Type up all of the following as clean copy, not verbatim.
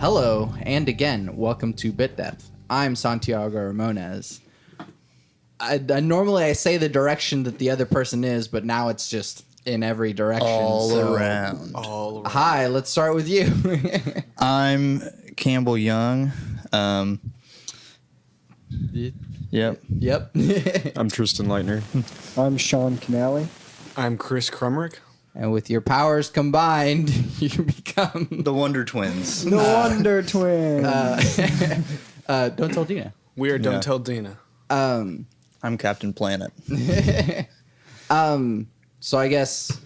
Hello, and again, welcome to Bit Depth. I'm Santiago Ramones. Normally I say the direction that the other person is, but now it's just in every direction. All around. Hi, let's start with you. I'm Campbell Young. Yep. Yep. I'm Tristan Leitner. I'm Sean Canale. I'm Chris Crumrick. And with your powers combined, you become The Wonder Twins. The Wonder Twins. Don't Tell Dena. We are Yeah. Don't Tell Dena. I'm Captain Planet. So I guess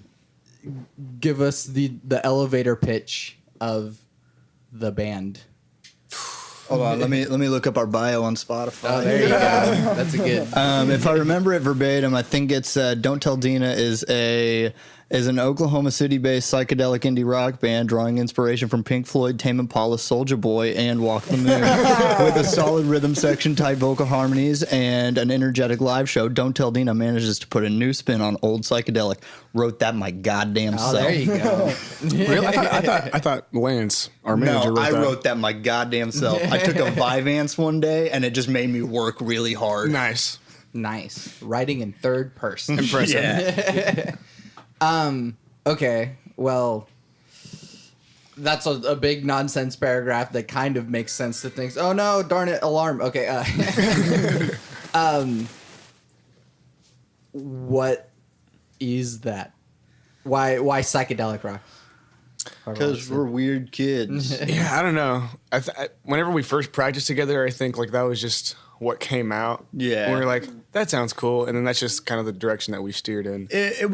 give us the elevator pitch of the band. Hold on, let me look up our bio on Spotify. Oh, there you go. That's a good. If I remember it verbatim, I think it's Don't Tell Dena is an Oklahoma City-based psychedelic indie rock band drawing inspiration from Pink Floyd, Tame Impala, Soulja Boy, and Walk the Moon. With a solid rhythm section, tight vocal harmonies, and an energetic live show, Don't Tell Dena manages to put a new spin on old psychedelic. Wrote that my goddamn Oh, self. there you go. Really? I thought Lance, our manager, No, wrote I that. wrote that my goddamn self. I took a Vyvanse one day, and it just made me work really hard. Nice. Nice. Writing in third person. Impressive. Yeah. Okay, well, that's a big nonsense paragraph that kind of makes sense to things. Oh no, darn it, alarm. Okay. What is that? Why psychedelic rock? Because we're weird kids. Yeah, I don't know. Whenever we first practiced together, I think like that was just what came out. Yeah. We were like, that sounds cool. And then that's just kind of the direction that we steered in. It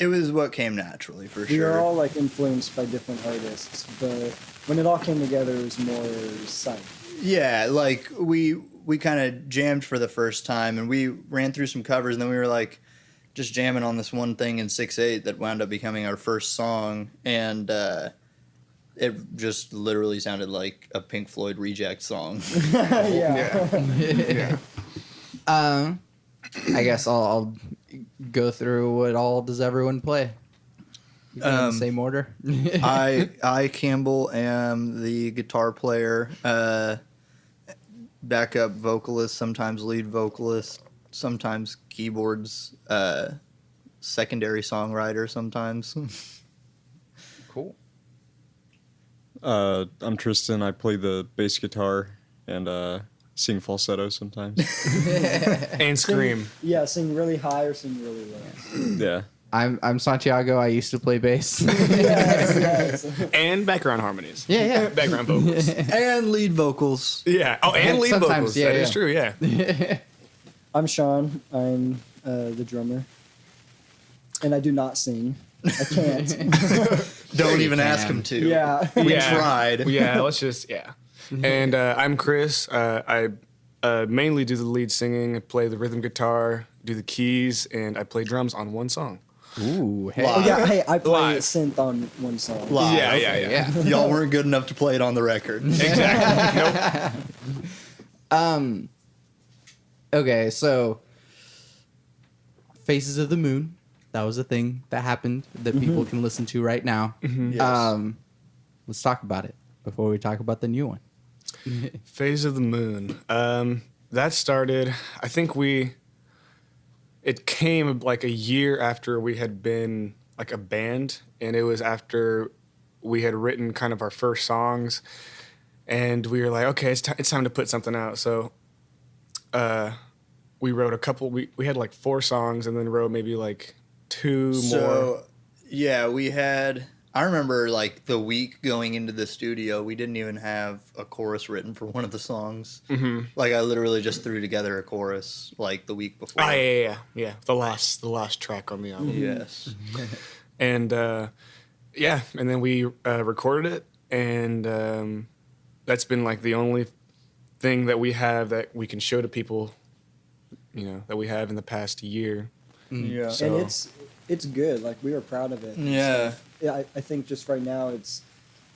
was what came naturally, for We sure. are all like influenced by different artists, but when it all came together, it was more sight. Yeah, like we kind of jammed for the first time, and we ran through some covers, and then we were like just jamming on this one thing in 6/8 that wound up becoming our first song, and it just literally sounded like a Pink Floyd Reject song. Yeah. I guess I'll go through what all does everyone play. You go in the same order. I Campbell am the guitar player, backup vocalist, sometimes lead vocalist, sometimes keyboards, secondary songwriter sometimes. Cool. I'm Tristan. I play the bass guitar and sing falsetto sometimes. And scream. Yeah, sing really high or sing really low. Yeah. I'm Santiago. I used to play bass. Yes. And background harmonies. Yeah. Background vocals. And lead vocals. Yeah. Oh, and lead Sometimes, vocals. yeah, That is yeah. true, yeah. I'm Sean. I'm the drummer. And I do not sing. I can't. Don't you even ask can. him to. Yeah. We Yeah. tried. Yeah, let's just, yeah. And I'm Chris. I mainly do the lead singing, I play the rhythm guitar, do the keys, and I play drums on one song. Ooh, hey. Oh, yeah. Hey, I play Live. synth on one song. Live. Yeah. Y'all weren't good enough to play it on the record. Exactly. Nope. Okay, so Faces of the Moon. That was a thing that happened that people can listen to right now. Yes. Let's talk about it before we talk about the new one. Phase of the Moon. That started, I think it came like a year after we had been like a band, and it was after we had written kind of our first songs, and we were like, okay, it's time to put something out. So we wrote a couple, we had like 4 songs, and then wrote maybe like 2 more. So, yeah, I remember like the week going into the studio, we didn't even have a chorus written for one of the songs. Mm-hmm. Like I literally just threw together a chorus like the week before. Oh, yeah. The last track on the album. Yes. And and then we recorded it, and that's been like the only thing that we have that we can show to people, that we have in the past year. Yeah. So- And it's good. Like, we are proud of it. Yeah. So, yeah, I think just right now it's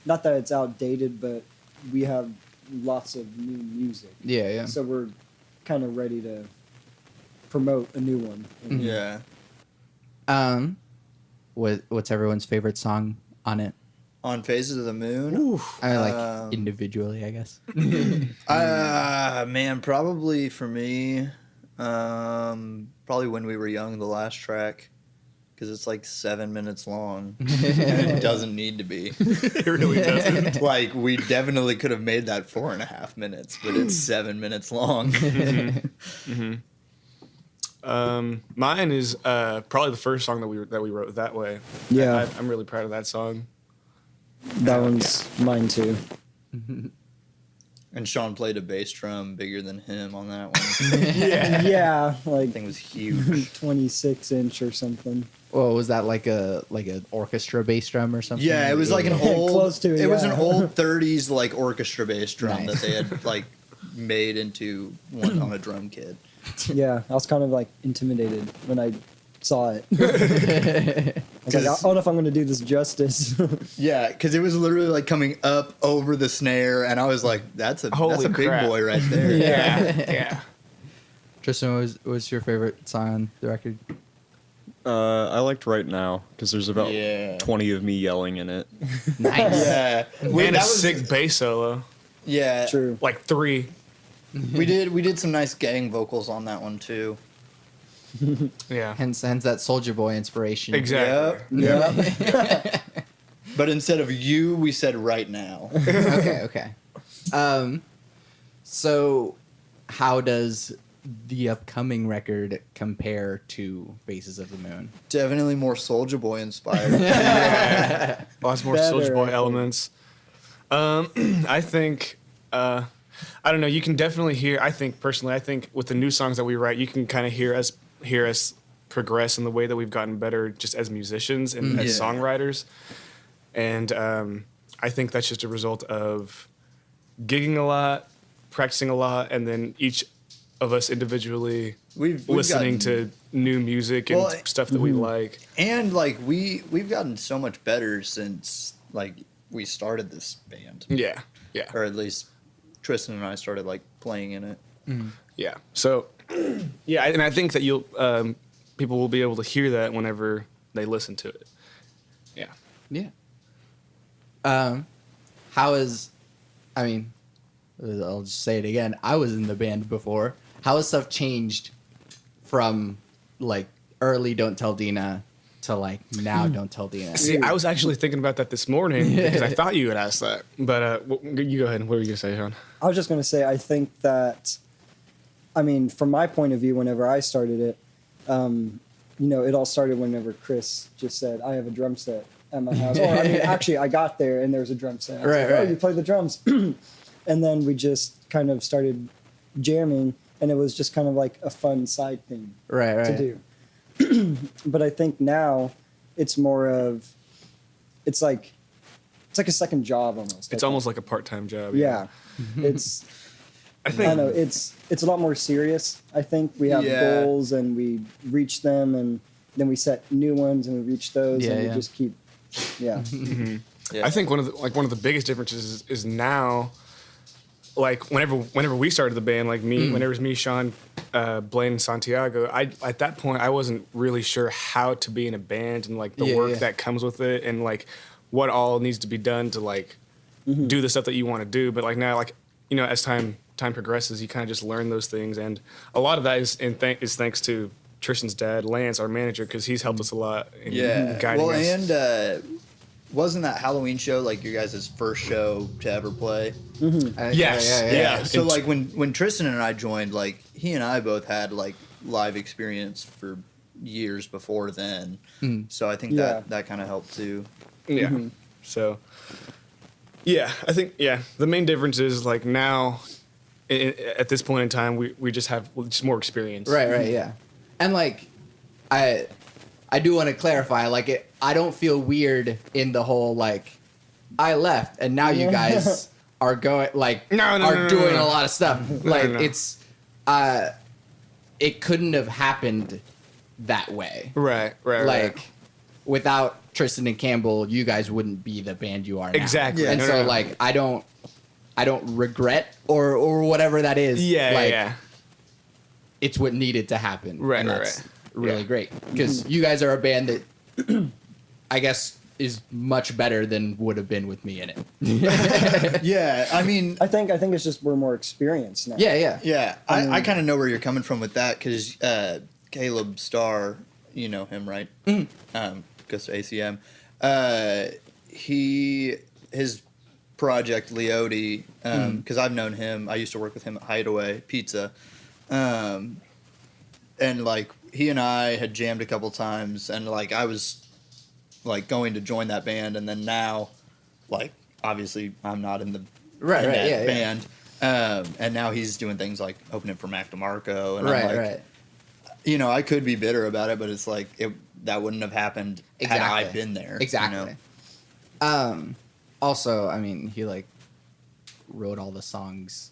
not that it's outdated, but we have lots of new music. Yeah. So we're kind of ready to promote a new one. Yeah. What's everyone's favorite song on it? On Phases of the Moon? I mean, like individually, I guess. Man, probably for me, probably When We Were Young, the last track, because it's like 7 minutes long. And it doesn't need to be. It really doesn't. Like, we definitely could have made that 4.5 minutes, but it's 7 minutes long. Mine is probably the first song that we wrote that way. Yeah. I'm really proud of that song. That one's mine too. And Sean played a bass drum bigger than him on that one. Yeah, like That thing was huge. 26-inch or something. Well, was that like an orchestra bass drum or something? Yeah, it was like an old, Close to it, it was an yeah. old 30s like orchestra bass drum Nice. that they had like made into one on a drum kit. Yeah, I was kind of like intimidated when I saw it. I was like, I don't know if I'm going to do this justice. Yeah, because it was literally like coming up over the snare, and I was like, "That's a Holy big crap. boy right there." Yeah. Tristan, what was your favorite song on the record? I liked Right Now because there's about Yeah. 20 of me yelling in it. Nice. Yeah, And that a was sick bass solo. Yeah, True. Like 3. we did some nice gang vocals on that one too. Yeah. Hence that Soulja Boy inspiration. Exactly. Yeah. But instead of you, we said right now. Okay. So, how does the upcoming record compare to Faces of the Moon? Definitely more Soulja Boy inspired. Lots more Better, Soulja I Boy think. elements. I think, I don't know, you can definitely hear, I think with the new songs that we write, you can kind of hear us progress in the way that we've gotten better just as musicians and as Yeah. songwriters. And I think that's just a result of gigging a lot, practicing a lot, and then each of us individually We've listening gotten- to new music and Well, stuff that we like. And like we've gotten so much better since like we started this band, Yeah. or at least Tristan and I started like playing in it. Yeah. So, yeah, and I think that you'll people will be able to hear that whenever they listen to it. Yeah. Yeah. How is, I mean, I'll just say it again. I was in the band before. How has stuff changed from like early Don't Tell Dena to like now Don't Tell Dena? See, I was actually thinking about that this morning because I thought you had asked that. But you go ahead. What were you gonna say, Sean? I was just going to say, I think that, I mean, from my point of view, whenever I started it, it all started whenever Chris just said, I have a drum set at my house. Or, I mean, actually, I got there and there was a drum set. I was Right, like, right. Oh, you play the drums. And then we just kind of started jamming, and it was just kind of like a fun side thing Right. to do. But I think now it's more of, it's like a second job almost. It's almost like a part-time job. Yeah. It's, I don't know, it's a lot more serious. I think we have Yeah. goals and we reach them, and then we set new ones and we reach those, and Yeah. we just keep, yeah. Yeah. I think one of the biggest differences is now, like whenever we started the band, like whenever it was me, Sean, Blaine, and Santiago, at that point I wasn't really sure how to be in a band and like the Yeah, work yeah. that comes with it and like what all needs to be done to like do the stuff that you want to do. But like now, like as time progresses, you kind of just learn those things, and a lot of that is thanks to Tristan's dad, Lance, our manager, because he's helped us a lot in guiding Well, us. and wasn't that Halloween show like your guys' first show to ever play? Yes. Yeah. So And- like when Tristan and I joined, like he and I both had like live experience for years before then. So I think Yeah. that kind of helped too. Yeah. So, yeah, I think the main difference is like now, at this point in time, we just have just more experience. Right, yeah. And like, I do want to clarify, like, I don't feel weird in the whole like, I left and now you guys are going like No, doing no. a lot of stuff. Like no. it's, it couldn't have happened that way. Right. Like, without Tristan and Campbell, you guys wouldn't be the band you are now. Exactly. And No, so no. like, I don't regret or whatever that is. Yeah. Like, Yeah. it's what needed to happen. Right, and right, that's right. really Yeah. great because you guys are a band that I guess is much better than would have been with me in it. Yeah, I mean, I think it's just we're more experienced now. Yeah. I kind of know where you're coming from with that because Caleb Starr, you know him, right? Goes to ACM. His project Leote, because I've known him. I used to work with him at Hideaway Pizza, and like he and I had jammed a couple times, and like I was like going to join that band, and then now, like obviously I'm not in the band. And now he's doing things like opening for Mac DeMarco, and I'm like, you know, I could be bitter about it, but it's like that wouldn't have happened had I been there. Exactly. You know? Also, I mean, he like wrote all the songs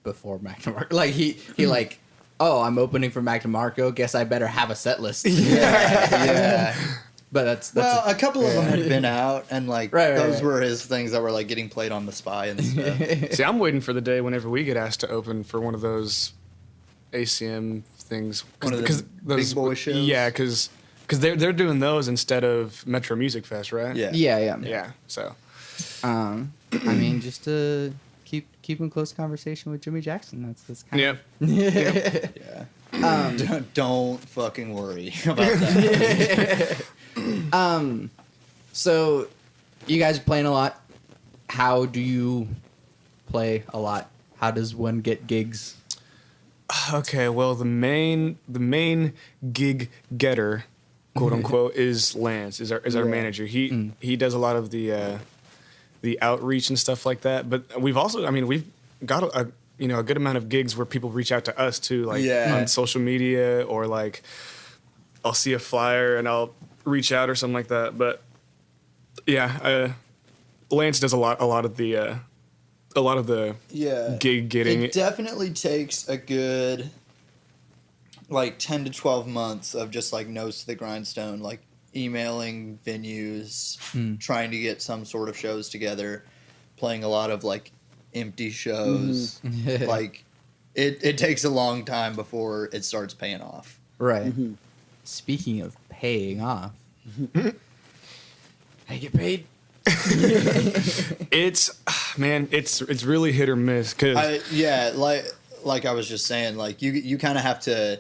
before Mac DeMarco. Like he like, oh, I'm opening for Mac DeMarco. Guess I better have a set list. Yeah. But that's a couple of them had been out, and like those were his things that were like getting played on the Spy and stuff. See, I'm waiting for the day whenever we get asked to open for one of those ACM things. One of the big boy shows? Yeah, because they're doing those instead of Metro Music Fest, right? Yeah. So, I mean, just to keep in close conversation with Jimmy Jackson. That's kind of Yeah. Don't fucking worry about that. So you guys are playing a lot. How do you play a lot? How does one get gigs? Okay, well, the main gig getter, quote unquote, is Lance. Is our manager. He does a lot of the outreach and stuff like that. But we've got a good amount of gigs where people reach out to us too, like on social media, or like I'll see a flyer and I'll reach out or something like that. But yeah, Lance does a lot of the gig getting. It definitely takes a good like 10 to 12 months of just like nose to the grindstone, like emailing venues, trying to get some sort of shows together, playing a lot of like empty shows. Like it takes a long time before it starts paying off. Right. Speaking of paying off, I get paid. It's really hit or miss. Cause like I was just saying, like you kind of have to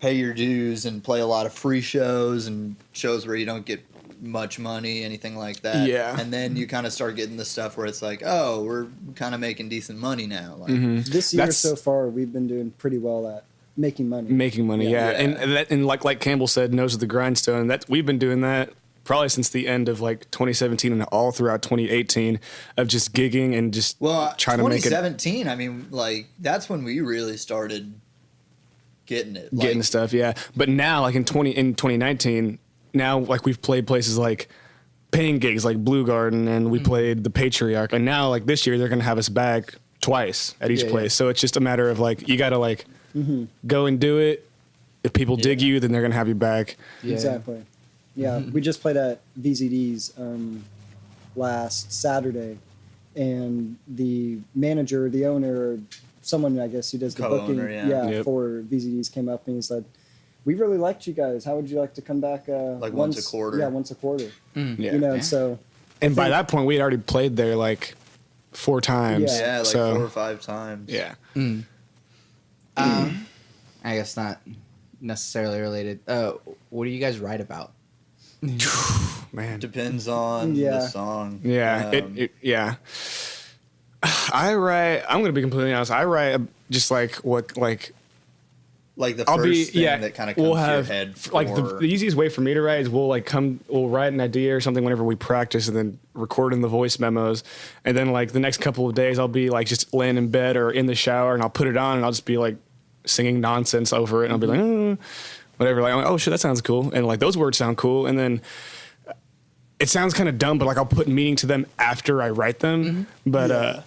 pay your dues and play a lot of free shows and shows where you don't get much money, anything like that. Yeah. And then you kind of start getting the stuff where it's like, oh, we're kind of making decent money now. Like, This year so far, we've been doing pretty well at making money. Yeah. And like Campbell said, nose to the grindstone. That we've been doing that probably since the end of like 2017 and all throughout 2018 of just gigging and just trying to make it. 2017, I mean, like that's when we really started getting it. Getting stuff, yeah. But now, like in 2019, now like we've played places like paying gigs like Blue Garden, and we played the Patriarch, and now like this year they're gonna have us back twice at each place. So it's just a matter of like you gotta like go and do it. If people dig you, then they're gonna have you back. Exactly. Yeah, we just played at VZD's last Saturday, and the manager, the owner, someone I guess who does the booking, for VZD's came up and he said, "We really liked you guys. How would you like to come back? Like once a quarter? Yeah, once a quarter. Yeah. You know, so. And by that point, we had already played there like 4 times. Yeah, like 4 or 5 times. Yeah. I guess not necessarily related. What do you guys write about? Man, depends on the song. Yeah, I write. I'm gonna be completely honest. I write just like what like the first thing that kind of comes to your head. Like the easiest way for me to write is we'll write an idea or something whenever we practice, and then record in the voice memos, and then like the next couple of days I'll be like just laying in bed or in the shower, and I'll put it on, and I'll just be like singing nonsense over it, and I'll be like whatever, like, oh shit, that sounds cool, and like those words sound cool, and then it sounds kind of dumb, but like I'll put meaning to them after I write them, but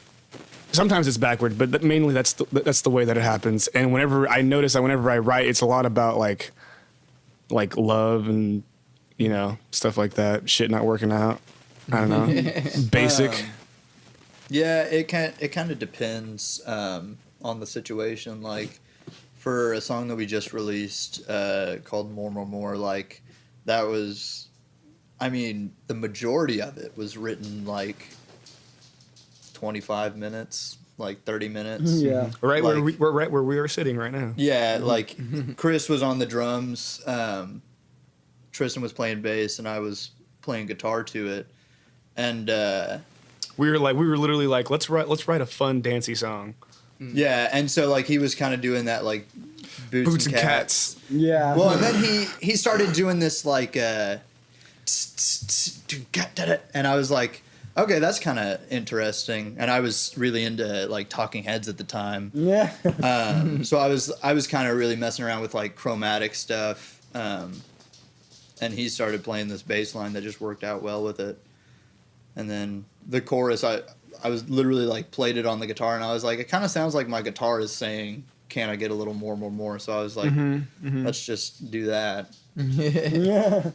sometimes it's backward, but mainly that's the way that it happens. And whenever I notice that whenever I write, it's a lot about like love and stuff like that, shit not working out. I don't know, basic. It kind of depends on the situation. Like for a song that we just released called More, like that was I mean, the majority of it was written like 25 minutes, like 30 minutes. Yeah. Right where Like- we're right where we are sitting right now. Yeah, like Chris was on the drums, Tristan was playing bass, and I was playing guitar to it. And We were literally like, let's write a fun dancey song. yeah, and so like he was kind of doing that like boots, and Cats. Yeah. Well, and then he started doing this like and I was like, okay, that's kind of interesting. And I was really into like Talking Heads at the time. Yeah. So I was kind of really messing around with like chromatic stuff. And he started playing this bass line that just worked out well with it. And then the chorus, I was literally like played it on the guitar, and I was like, it kind of sounds like my guitar is saying, "Can I get a little more?" So I was like, let's just do that. Yeah.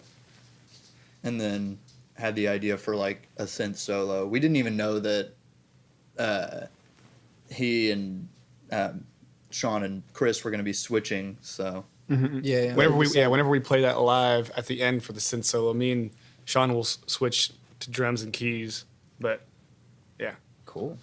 And then had the idea for like a synth solo. We didn't even know that he and Sean and Chris were going to be switching. So Yeah. Whenever we play that live at the end for the synth solo, me and Sean will switch to drums and keys. But yeah, Cool.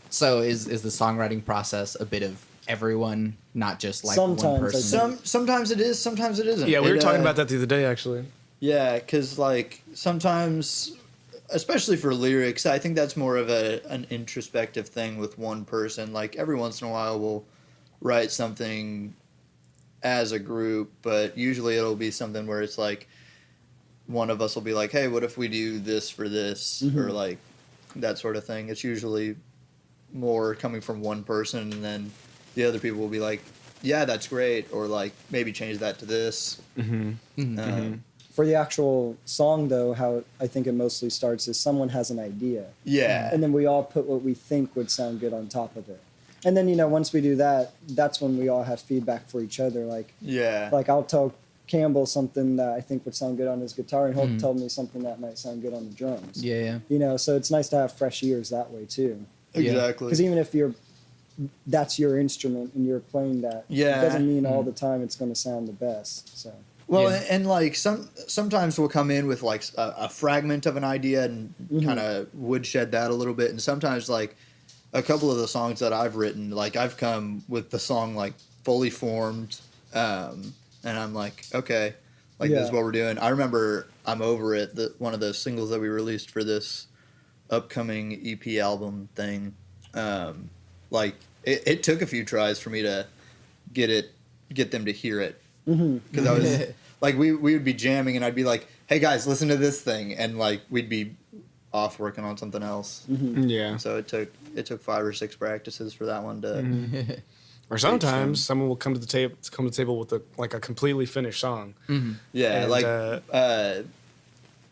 So is the songwriting process a bit of everyone, not just like one Sometimes, I person? sometimes it is, sometimes it isn't. yeah, we were It, talking about that the other day actually. Yeah, because like sometimes, especially for lyrics, I think that's more of an introspective thing with one person. Like every once in a while, we'll write something as a group, but usually it'll be something where it's like one of us will be like, "Hey, what if we do this for this?" or like that sort of thing. It's usually more coming from one person, and then the other people will be like, "Yeah, that's great," or like maybe change that to this. For the actual song, though, how I think it mostly starts is someone has an idea, Yeah, and then we all put what we think would sound good on top of it. And then, once we do that, that's when we all have feedback for each other. yeah, Like I'll tell Campbell something that I think would sound good on his guitar, and he'll tell me something that might sound good on the drums. Yeah, yeah. So it's nice to have fresh ears that way too. exactly. Because even if that's your instrument and you're playing that, Yeah. it doesn't mean all the time it's going to sound the best. So Well, Yeah. and like sometimes we'll come in with like a fragment of an idea and kind of woodshed that a little bit, and sometimes like a couple of the songs that I've written, like I've come with the song like fully formed, and I'm like, okay, like this is Yeah. what we're doing. I remember I'm Over It, one of the singles that we released for this upcoming EP album thing. Like it took a few tries for me to get them to hear it. Because I was like, we would be jamming, and I'd be like, "Hey guys, listen to this thing," and like we'd be off working on something else. Yeah. So it took 5 or 6 practices for that one to. Or sometimes someone will come to the table with a completely finished song. Yeah, And, like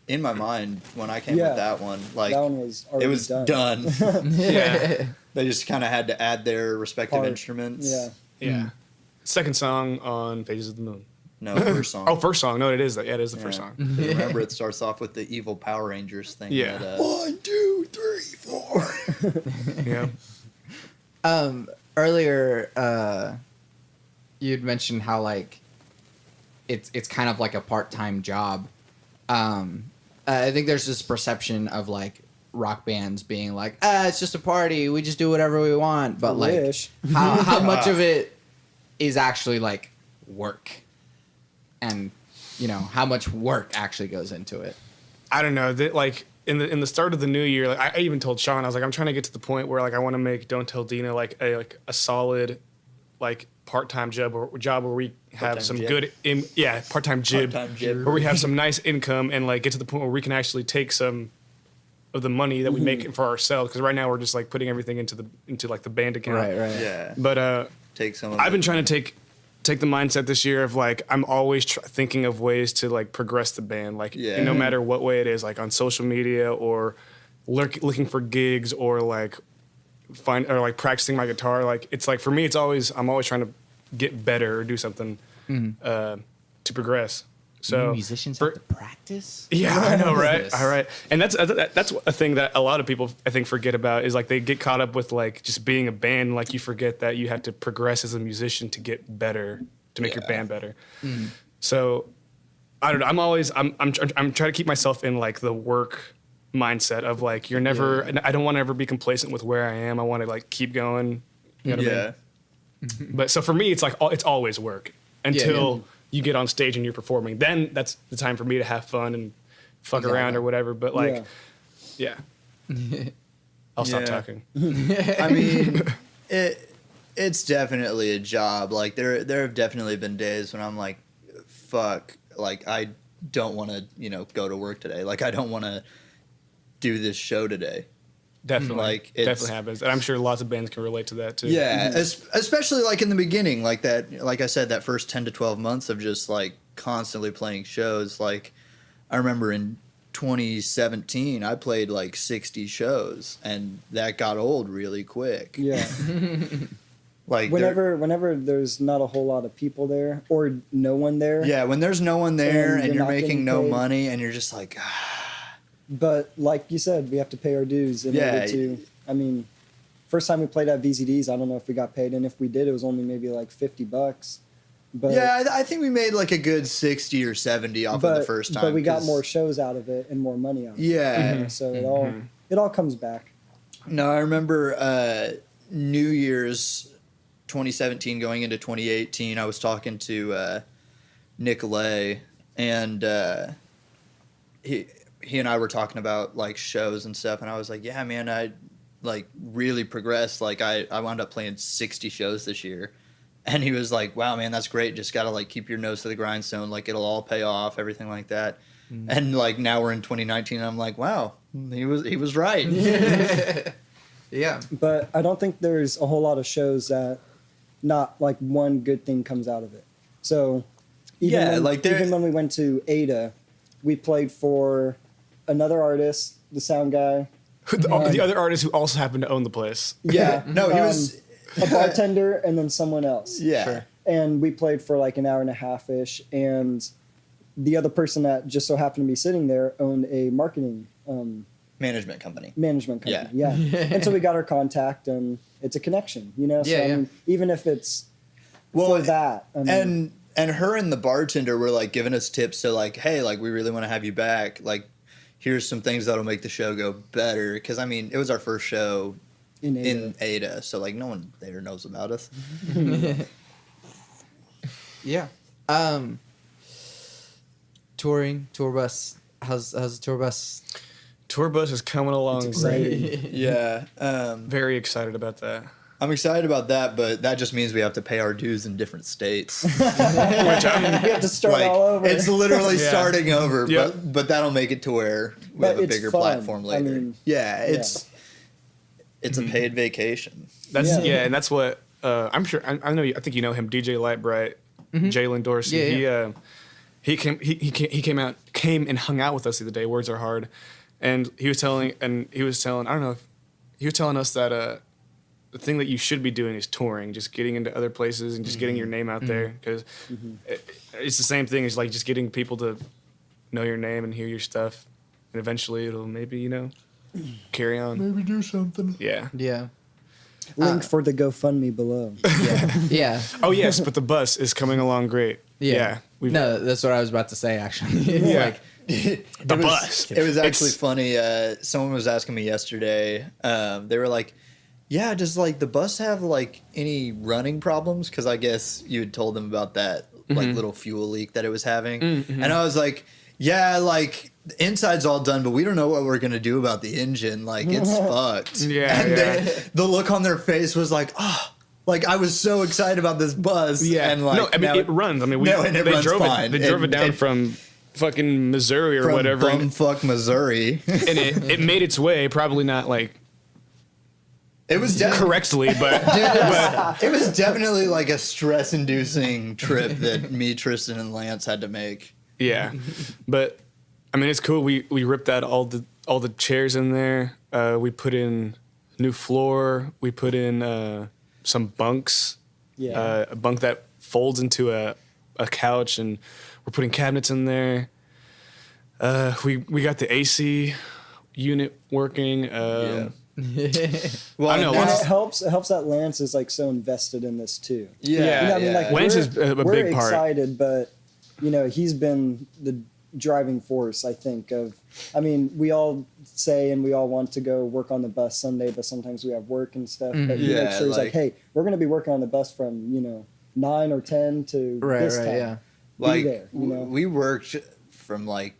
in my mind when I came Yeah. with that one, like that one was already it was done. Yeah. They just kind of had to add their respective Part. instruments. Yeah. Yeah. Second song on Phases of the Moon. No, first song. Oh, first song. No, it is. Yeah, it is the first Yeah. song. 'Cause remember, it starts off with the evil Power Rangers thing. Yeah. That, 1, 2, 3, 4. Yeah. Earlier, you'd mentioned how like it's kind of like a part-time job. I think there's this perception of like rock bands being like, it's just a party, we just do whatever we want. But like, Wish. how much of it is actually like work, and how much work actually goes into it? I don't know. Like in the start of the new year, like I even told Sean, I was like, I'm trying to get to the point where like I want to make Don't Tell Dena like a solid like part-time job where we have Part-time some jib. good part-time jib, Part-time jib. where we have some nice income and like get to the point where we can actually take some of the money that we make for ourselves, because right now we're just like putting everything into like the band account. Right. Yeah. But Take some of I've been it. trying to take the mindset this year of like I'm always thinking of ways to like progress the band, like Yeah. no matter what way it is, like on social media or looking for gigs or like practicing my guitar. Like it's like for me, I'm always trying to get better or do something to progress. So musicians have to practice. yeah, I know, right? Yes. All right, and that's a thing that a lot of people I think forget about is like they get caught up with like just being a band. Like you forget that you have to progress as a musician to get better, to make your band better. So I don't know. I'm trying to keep myself in like the work mindset of like you're never. I don't want to ever be complacent with where I am. I want to like keep going. You know what I mean? But so for me, it's like it's always work until you get on stage and you're performing. Then that's the time for me to have fun and fuck around or whatever. But like, yeah. I'll stop talking. I mean, it's definitely a job. Like there have definitely been days when I'm like, fuck, like I don't want to, go to work today. Like I don't want to do this show today. Definitely, like definitely happens, and I'm sure lots of bands can relate to that too. Yeah, especially like in the beginning, like that. Like I said, that first 10 to 12 months of just like constantly playing shows. Like I remember in 2017, I played like 60 shows, and that got old really quick. Yeah. Like whenever there's not a whole lot of people there or no one there. Yeah, when there's no one there and you're not making getting no paid. money, and you're just like. But like you said, we have to pay our dues in order to. I mean, first time we played at VZDs, I don't know if we got paid, and if we did, it was only maybe like $50. But yeah, I think we made like a good 60 or 70 off of the first time. But we got more shows out of it and more money out of it. Yeah. So it all comes back. No, I remember New Year's 2017 going into 2018. I was talking to Nicolay, and he and I were talking about like shows and stuff, and I was like, yeah, man, I like really progressed. Like I wound up playing 60 shows this year. And he was like, wow, man, that's great. Just got to like keep your nose to the grindstone. Like it'll all pay off, everything like that. And like now we're in 2019 and I'm like, wow, he was right. Yeah. But I don't think there's a whole lot of shows that not like one good thing comes out of it. So even when we went to Ada, we played for another artist, the sound guy. The other artist who also happened to own the place. Yeah. No, he was a bartender and then someone else. Yeah. Sure. And we played for like an hour and a half-ish. And the other person that just so happened to be sitting there owned a marketing management company. Yeah. And so we got our contact, and it's a connection, So I mean, even if it's for that. I mean, and her and the bartender were like giving us tips to like, hey, like we really want to have you back. Like, here's some things that'll make the show go better. Because I mean, it was our first show in Ada, so like no one there knows about us. Yeah. Touring, tour bus. How's the tour bus? Tour bus is coming along great. Yeah. Very excited about that. I'm excited about that, but that just means we have to pay our dues in different states. Which I'm we have to start all over. It's literally starting over, Yep. but that'll make it to where we have a bigger fun. platform later. I mean, it's a paid vacation. That's and that's what I'm sure. I know. I think you know him, DJ Lightbright, Jalen Dorsey. Yeah. He came and hung out with us the other day. Words are hard, and he was telling I don't know if he was telling us that the thing that you should be doing is touring, just getting into other places and just getting your name out there, because it's the same thing as like just getting people to know your name and hear your stuff, and eventually it'll maybe carry on. Maybe do something. Yeah. Yeah. Link for the GoFundMe below. Yeah. Oh yes, but the bus is coming along great. Yeah. No, that's what I was about to say, actually. It's like, The bus. It was actually funny. Someone was asking me yesterday. They were like, yeah, does like the bus have like any running problems? Because I guess you had told them about that like little fuel leak that it was having. And I was like, yeah, like the inside's all done, but we don't know what we're going to do about the engine. Like it's fucked. Yeah. And the look on their face was like, oh, like I was so excited about this bus. Yeah. And like, no, I mean, it runs. I mean, it runs fine. They drove it down from fucking Missouri or from whatever. Bumfuck, Missouri. And it made its way, probably not like It was correctly, but it was definitely like a stress-inducing trip that me, Tristan, and Lance had to make. yeah. But I mean, it's cool. We ripped out all the chairs in there. We put in new floor. We put in some bunks. Yeah. A bunk that folds into a couch, and we're putting cabinets in there. We got the AC unit working. Well, I know. And it helps that Lance is like so invested in this too. Yeah. I mean, like Lance is a we're big part. excited, but he's been the driving force, I think, we all say and we all want to go work on the bus Sunday, but sometimes we have work and stuff. But he makes sure he's like, hey, we're going to be working on the bus from, 9 or 10 to this time. Yeah. Like, there, we worked from like,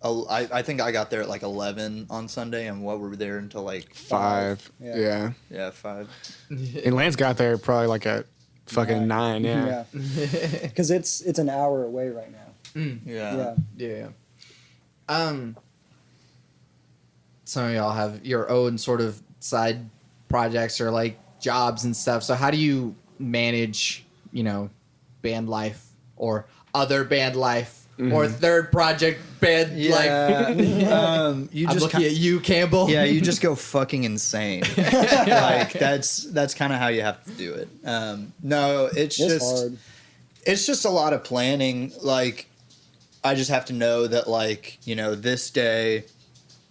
I think I got there at like 11 on Sunday, and we were there until like 5. Yeah. Yeah, 5. And Lance got there probably like at fucking 9. Yeah. Because it's an hour away right now. Yeah. Some of y'all have your own sort of side projects or like jobs and stuff. So how do you manage, band life or other band life or third project band life? You I'm just looking at you, Campbell. Yeah, you just go fucking insane. Like that's kind of how you have to do it. No, it's hard. It's just a lot of planning. Like, I just have to know that, like, this day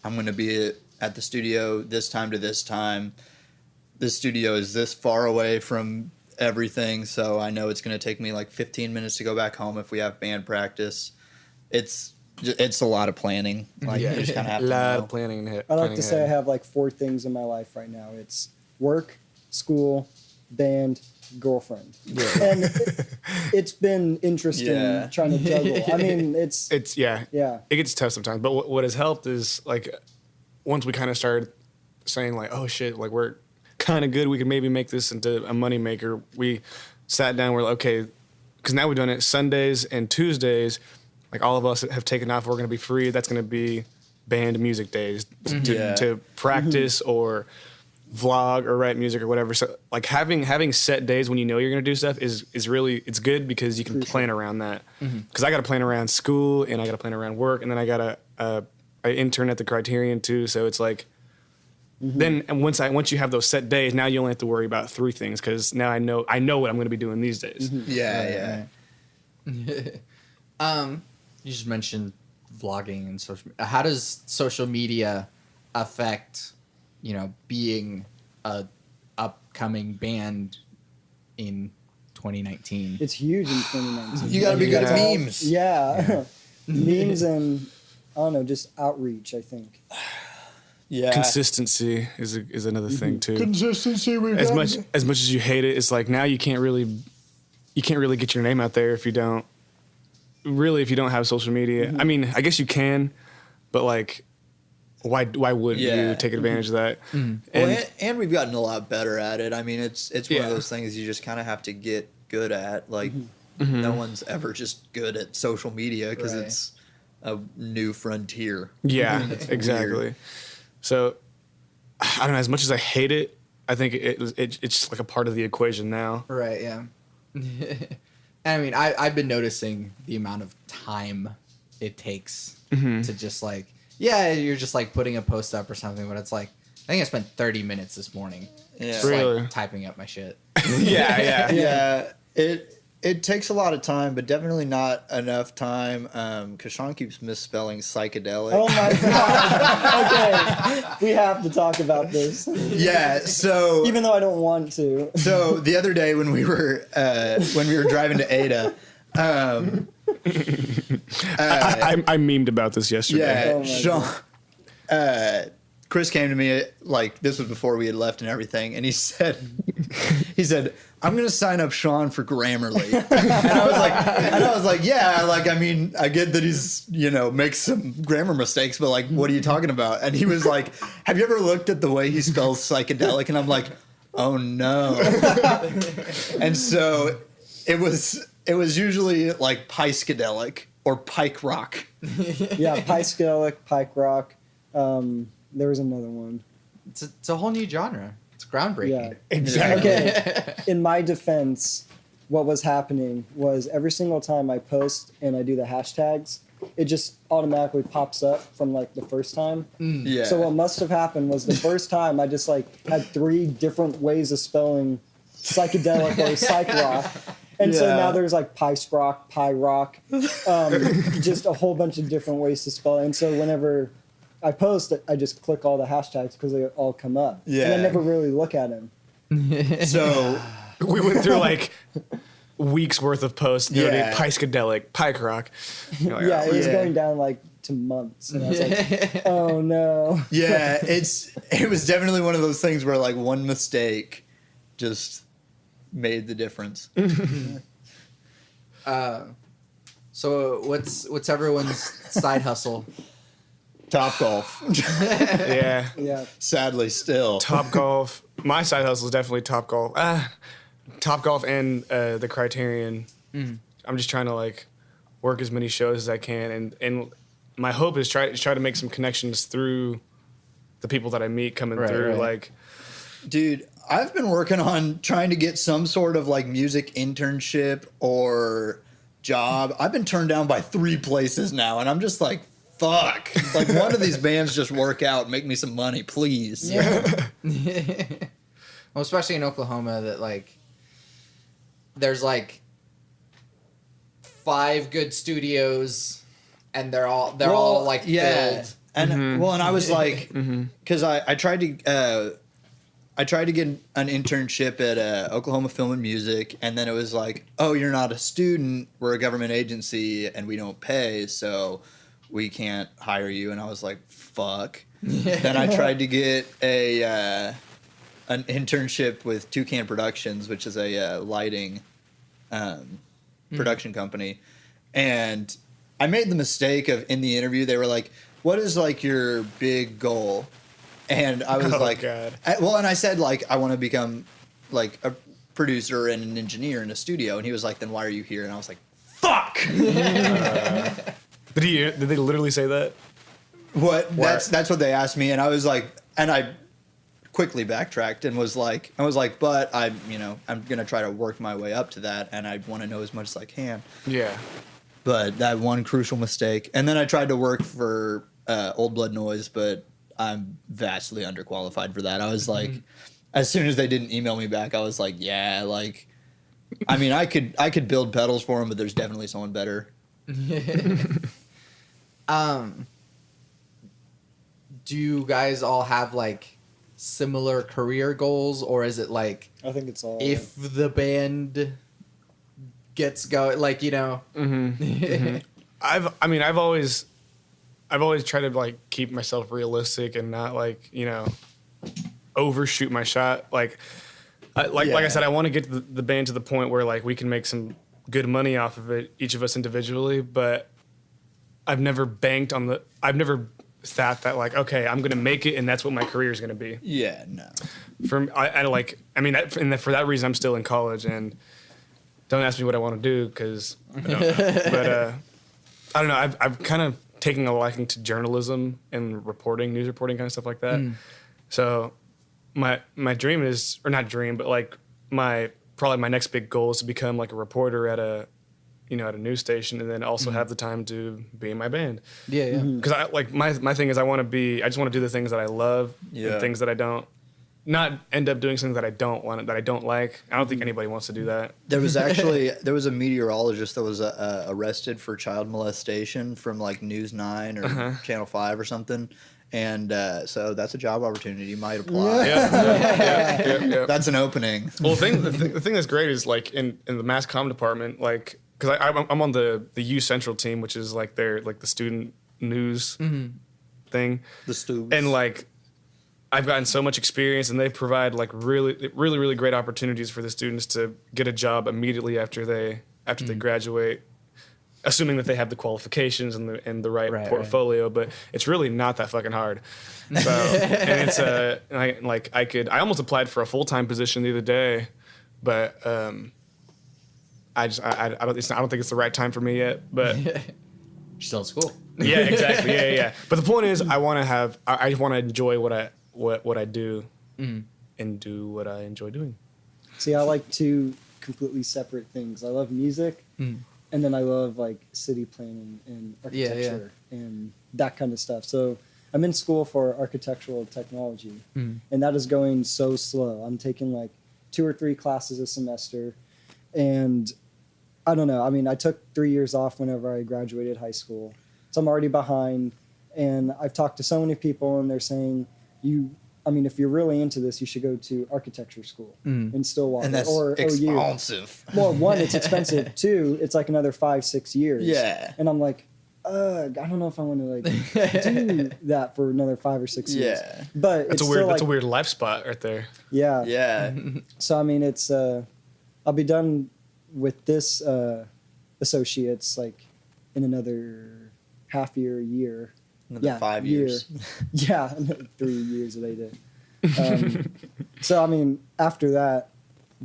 I'm going to be at the studio this time to this time. This studio is this far away from everything, so I know it's going to take me like 15 minutes to go back home if we have band practice. It's a lot of planning. Like, you just kind of have to A lot know. of planning. I like to say I have like 4 things in my life right now. It's work, school, band, girlfriend. Yeah. And it's been interesting trying to juggle. I mean, it's It gets tough sometimes. But what has helped is, like, once we kind of started saying, like, oh shit, like, we're kind of good, we could maybe make this into a money maker. We sat down, we're like, okay, because now we're doing it Sundays and Tuesdays. Like, all of us have taken off. We're going to be free. That's going to be band music days to practice or vlog or write music or whatever. So, like, having set days when you're going to do stuff is really, it's good because you can plan around that. Because I got to plan around school and I got to plan around work, and then I got I intern at the Criterion too. So it's like, then and once you have those set days, now you only have to worry about 3 things, because now I know what I'm going to be doing these days. You just mentioned vlogging and social. How does social media affect, being a upcoming band in 2019? It's huge in 2019. You got to be good at memes. Yeah. Memes and, I don't know, just outreach, I think. Yeah. Consistency is another thing too. Consistency. As much as you hate it, it's like now you can't really get your name out there if you don't have social media. I mean, I guess you can, but like, why wouldn't you take advantage of that? And we've gotten a lot better at it. I mean, it's one of those things you just kind of have to get good at. Like, no one's ever just good at social media because it's a new frontier. Yeah, exactly. Weird. So, I don't know. As much as I hate it, I think it's just like a part of the equation now. Right. Yeah. I mean, I've been noticing the amount of time it takes to just like, you're just like putting a post up or something, but it's like, I think I spent 30 minutes this morning just really? like typing up my shit. Yeah. It takes a lot of time, but definitely not enough time, because Sean keeps misspelling psychedelic. Oh my god! Okay, we have to talk about this. Yeah, so even though I don't want to. So the other day when we were driving to Ada, I memed about this yesterday. Yeah, Sean. Chris came to me, like, this was before we had left and everything, and he said, I'm going to sign up Sean for Grammarly. And I was like, yeah, like, I mean, I get that he's, makes some grammar mistakes, but like, what are you talking about? And he was like, have you ever looked at the way he spells psychedelic? And I'm like, oh no. And so it was usually like Pike-skadelic or Pike Rock. Yeah, Pike-skadelic, Pike Rock. There was another one. It's a whole new genre. It's groundbreaking. Yeah. Exactly. Okay. In my defense, what was happening was every single time I post and I do the hashtags, it just automatically pops up from like the first time. Yeah. So what must have happened was the first time I just like had 3 different ways of spelling psychedelic or psych rock. And so now there's like Pice Rock, Pie Rock, just a whole bunch of different ways to spell it. And so whenever I post it, I just click all the hashtags because they all come up. Yeah. And I never really look at them. So we went through like weeks worth of posts noting Yeah. Psychedelic, Pike Rock. You're like, Yeah, oh, it was Yeah. going down like to months, and I was like, oh no. Yeah, it was definitely one of those things where like one mistake just made the difference. So what's everyone's side hustle? Top golf. yeah. Yeah, Sadly, still. Top Golf. My side hustle is definitely Top Golf. Top Golf and the Criterion. I'm just trying to like work as many shows as I can, and my hope is try to make some connections through the people that I meet coming Right, through. right. Like, Dude, I've been working on trying to get some sort of like music internship or job. I've been turned down by 3 places now, and I'm just like, fuck. Like, one of these bands just work out, make me some money, please. Yeah. Well, especially in Oklahoma, that like there's like 5 good studios, and they're all like filled. And well, and I was like, because I tried to get an internship at Oklahoma Film and Music, and then it was like, oh, you're not a student, we're a government agency, and we don't pay, so we can't hire you. And I was like, fuck. Then I tried to get an internship with Toucan Productions, which is a lighting production company, and I made the mistake of, in the interview, they were like, what is like your big goal? And I was like, God. and I said like, I want to become like a producer and an engineer in a studio. And he was like, then why are you here? And I was like, fuck. did they literally say that? What? That's what they asked me. And I was like, and I quickly backtracked and was like, but I'm going to try to work my way up to that. And I want to know as much as I can. Yeah. But that one crucial mistake. And then I tried to work for Old Blood Noise, but I'm vastly underqualified for that. I was like, as soon as they didn't email me back, I was like, yeah, like, I mean, I could build pedals for them, but there's definitely someone better. Do you guys all have like similar career goals, or is it like I think it's all. if the band gets going, like, you know? I've always tried to like keep myself realistic and not like, overshoot my shot. Like I said, I want to get the band to the point where like we can make some good money off of it, each of us individually. But I've never thought that like, okay, I'm gonna make it and that's what my career is gonna be. Yeah, no. For that reason, I'm still in college, and don't ask me what I want to do because I don't know. But I don't know. I've kind of taken a liking to journalism and reporting, news reporting, kind of stuff like that. So my dream is, or not dream, but like probably my next big goal is to become like a reporter at a news station, and then also have the time to be in my band. Yeah. Because I like my thing is I just want to do the things that I love Yeah. and things that I don't, not end up doing something that I don't like. I don't think anybody wants to do that. There was a meteorologist that was arrested for child molestation from like News 9 or Channel 5 or something. And so that's a job opportunity. You might apply. Yeah. That's an opening. Well, the thing that's great is like in the mass comm department, like because I'm on the U Central team, which is like their like the student news thing, The Stews. and like I've gotten so much experience, and they provide like really great opportunities for the students to get a job immediately after they graduate, assuming that they have the qualifications and the right portfolio. But it's really not that fucking hard. So and it's I almost applied for a full-time position the other day, but I don't think it's the right time for me yet. But Still at school. yeah, exactly. Yeah. But the point is, I want to enjoy what I do and do what I enjoy doing. See, I like two completely separate things. I love music, and then I love like city planning and architecture and that kind of stuff. So I'm in school for architectural technology, and that is going so slow. I'm taking like 2 or 3 classes a semester, and I don't know. I mean, I took 3 years off whenever I graduated high school, so I'm already behind. And I've talked to so many people, and they're saying, you I mean, if you're really into this, you should go to architecture school in Stillwater And that's or OU. expensive. Well, one, it's expensive. Two, it's like another 5-6 years. Yeah. And I'm like, I don't know if I want to like do that for another 5 or 6 years. Yeah. But That's it's a weird. still That's a like, weird life spot right there. yeah. Yeah. So I mean, it's I'll be done with this associates like in another half year. Another 5 years. Yeah, 3 years later. So I mean, after that,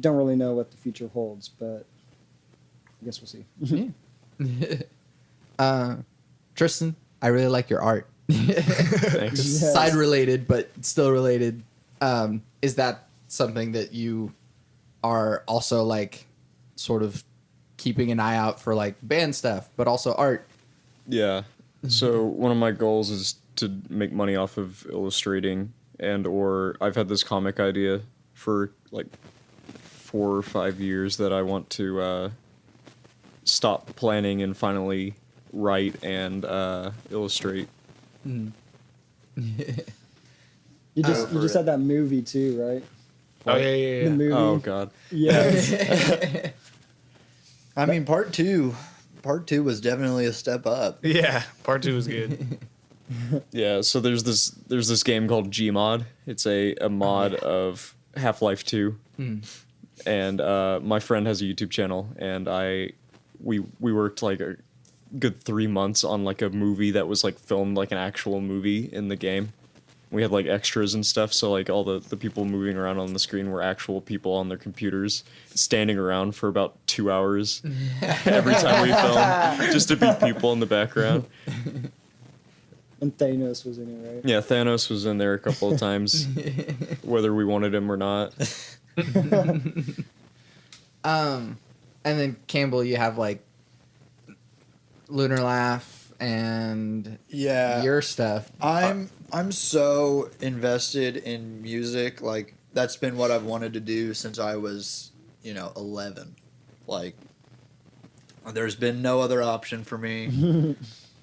don't really know what the future holds, but I guess we'll see. Tristan, I really like your art. Thanks. Yes. Side related, but still related. Is that something that you are also like sort of keeping an eye out for, like band stuff, but also art? Yeah. So one of my goals is to make money off of illustrating, and or I've had this comic idea for like 4 or 5 years that I want to stop planning and finally write and illustrate. You for just it. had that movie too, right? Oh yeah. The movie. Oh God. Yeah. I mean, part two was definitely a step up. Yeah. Part 2 was good. Yeah, so there's this game called Gmod. It's a mod of Half-Life 2. And my friend has a YouTube channel, and we worked like a good 3 months on like a movie that was like filmed like an actual movie in the game. We had like extras and stuff, so like all the people moving around on the screen were actual people on their computers standing around for about 2 hours every time we filmed, just to be people in the background. And Thanos was in it, right? Yeah, Thanos was in there a couple of times, whether we wanted him or not. And then Campbell, you have like Lunar Laugh and Yeah. your stuff. I'm so invested in music. Like, that's been what I've wanted to do since I was, 11. Like, there's been no other option for me.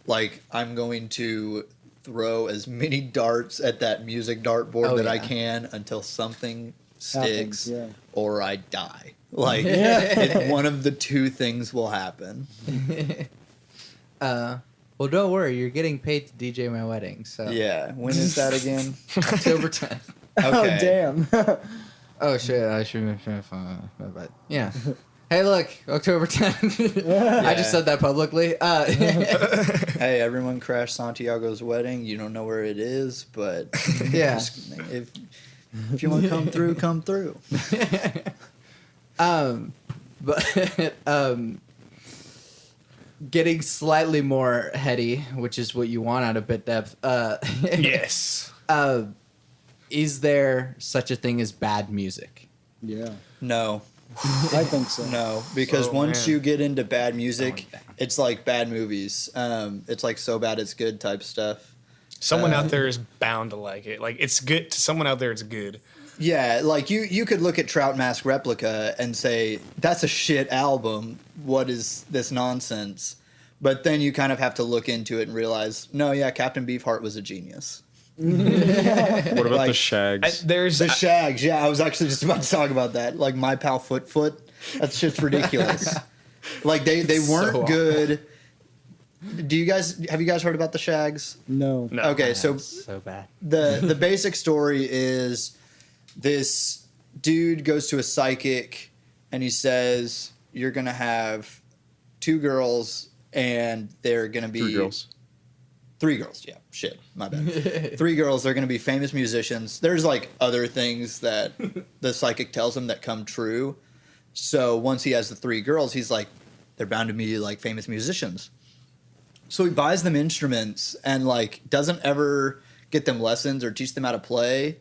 Like, I'm going to throw as many darts at that music dartboard that I yeah. can until something sticks Happens, yeah. or I die. Like, one of the two things will happen. Well, don't worry, you're getting paid to DJ my wedding. So Yeah. When is that again? October 10th. Oh Okay. damn. Oh shit, I should. But yeah. Hey, look, October 10th. I just said that publicly. Hey, everyone crashed Santiago's wedding. You don't know where it is, but Yeah. just- if you want to come through, come through. But getting slightly more heady, which is what you want out of Bit Depth. Yes. Is there such a thing as bad music? Yeah. No, I think so. no, because Oh, once man. you get into bad music, bad. it's like bad movies. It's like so bad it's good type stuff. Someone out there is bound to like it. Like, it's good to someone out there. It's good. Yeah, like you could look at Trout Mask Replica and say that's a shit album. What is this nonsense? But then you kind of have to look into it and realize, no, yeah, Captain Beefheart was a genius. What about the Like- Shags? There's The Shags, yeah, I was actually just about to talk about that. Like My Pal Foot, that shit's ridiculous. Like they weren't awful. good. Have you guys heard about the Shags? No. no. Okay, so So bad. the basic story is this dude goes to a psychic and he says you're gonna have 2 girls and they're gonna be 3 girls. 3 girls, yeah. Shit, my bad. 3 girls, they're going to be famous musicians. There's like other things that the psychic tells him that come true. So once he has the 3 girls, he's like, they're bound to be like famous musicians. So he buys them instruments and like doesn't ever get them lessons or teach them how to play.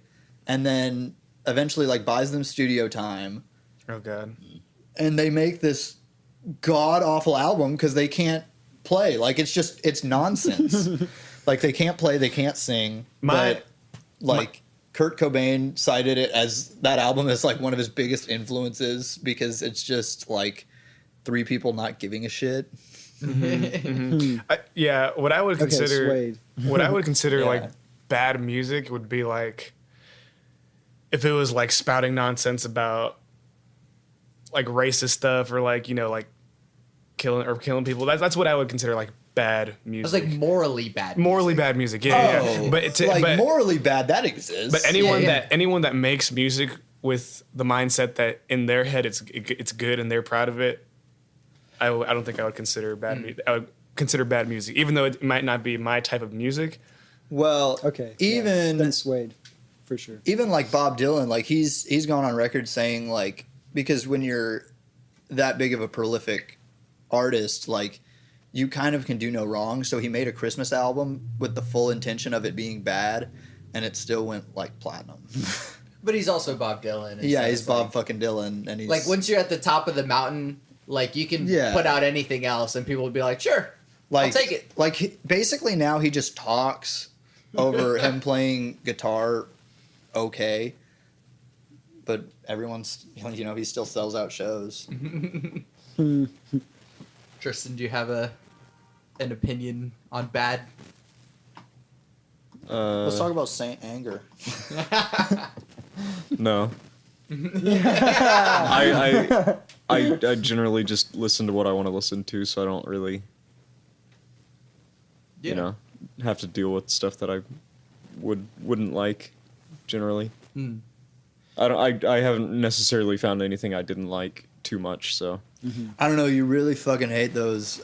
And then eventually like buys them studio time. Oh god. And they make this god awful album because they can't play. Like it's nonsense. Like they can't play, they can't sing. But Kurt Cobain cited it as that album as like one of his biggest influences because it's just like 3 people not giving a shit. Yeah, what I would Okay, consider Suede. what I would consider Yeah. like bad music would be like if it was like spouting nonsense about like racist stuff or like, you know, like killing people, that's what I would consider like bad music. It's like morally bad. Morally bad music. Yeah. But But morally bad, that exists. But anyone Yeah. that makes music with the mindset that in their head it's good and they're proud of it, I don't think I would consider bad. I would consider bad music, even though it might not be my type of music. well, Okay. even then swayed, for sure. even like Bob Dylan, like he's gone on record saying like, because when you're that big of a prolific artist, like you kind of can do no wrong. So he made a Christmas album with the full intention of it being bad, and it still went like platinum. But he's also Bob Dylan. and Yeah, so he's it's Bob like, fucking Dylan, and he's like once you're at the top of the mountain, like you can Yeah. put out anything else, and people will be like, "Sure, like, I'll take it." Like basically now he just talks over him playing guitar, okay, but everyone's, you know, he still sells out shows. Tristan, do you have an opinion on bad? Let's talk about Saint Anger. No. I generally just listen to what I want to listen to, so I don't really, you know, have to deal with stuff that I wouldn't like generally. Hmm. I haven't necessarily found anything I didn't like too much, so I don't know. You really fucking hate those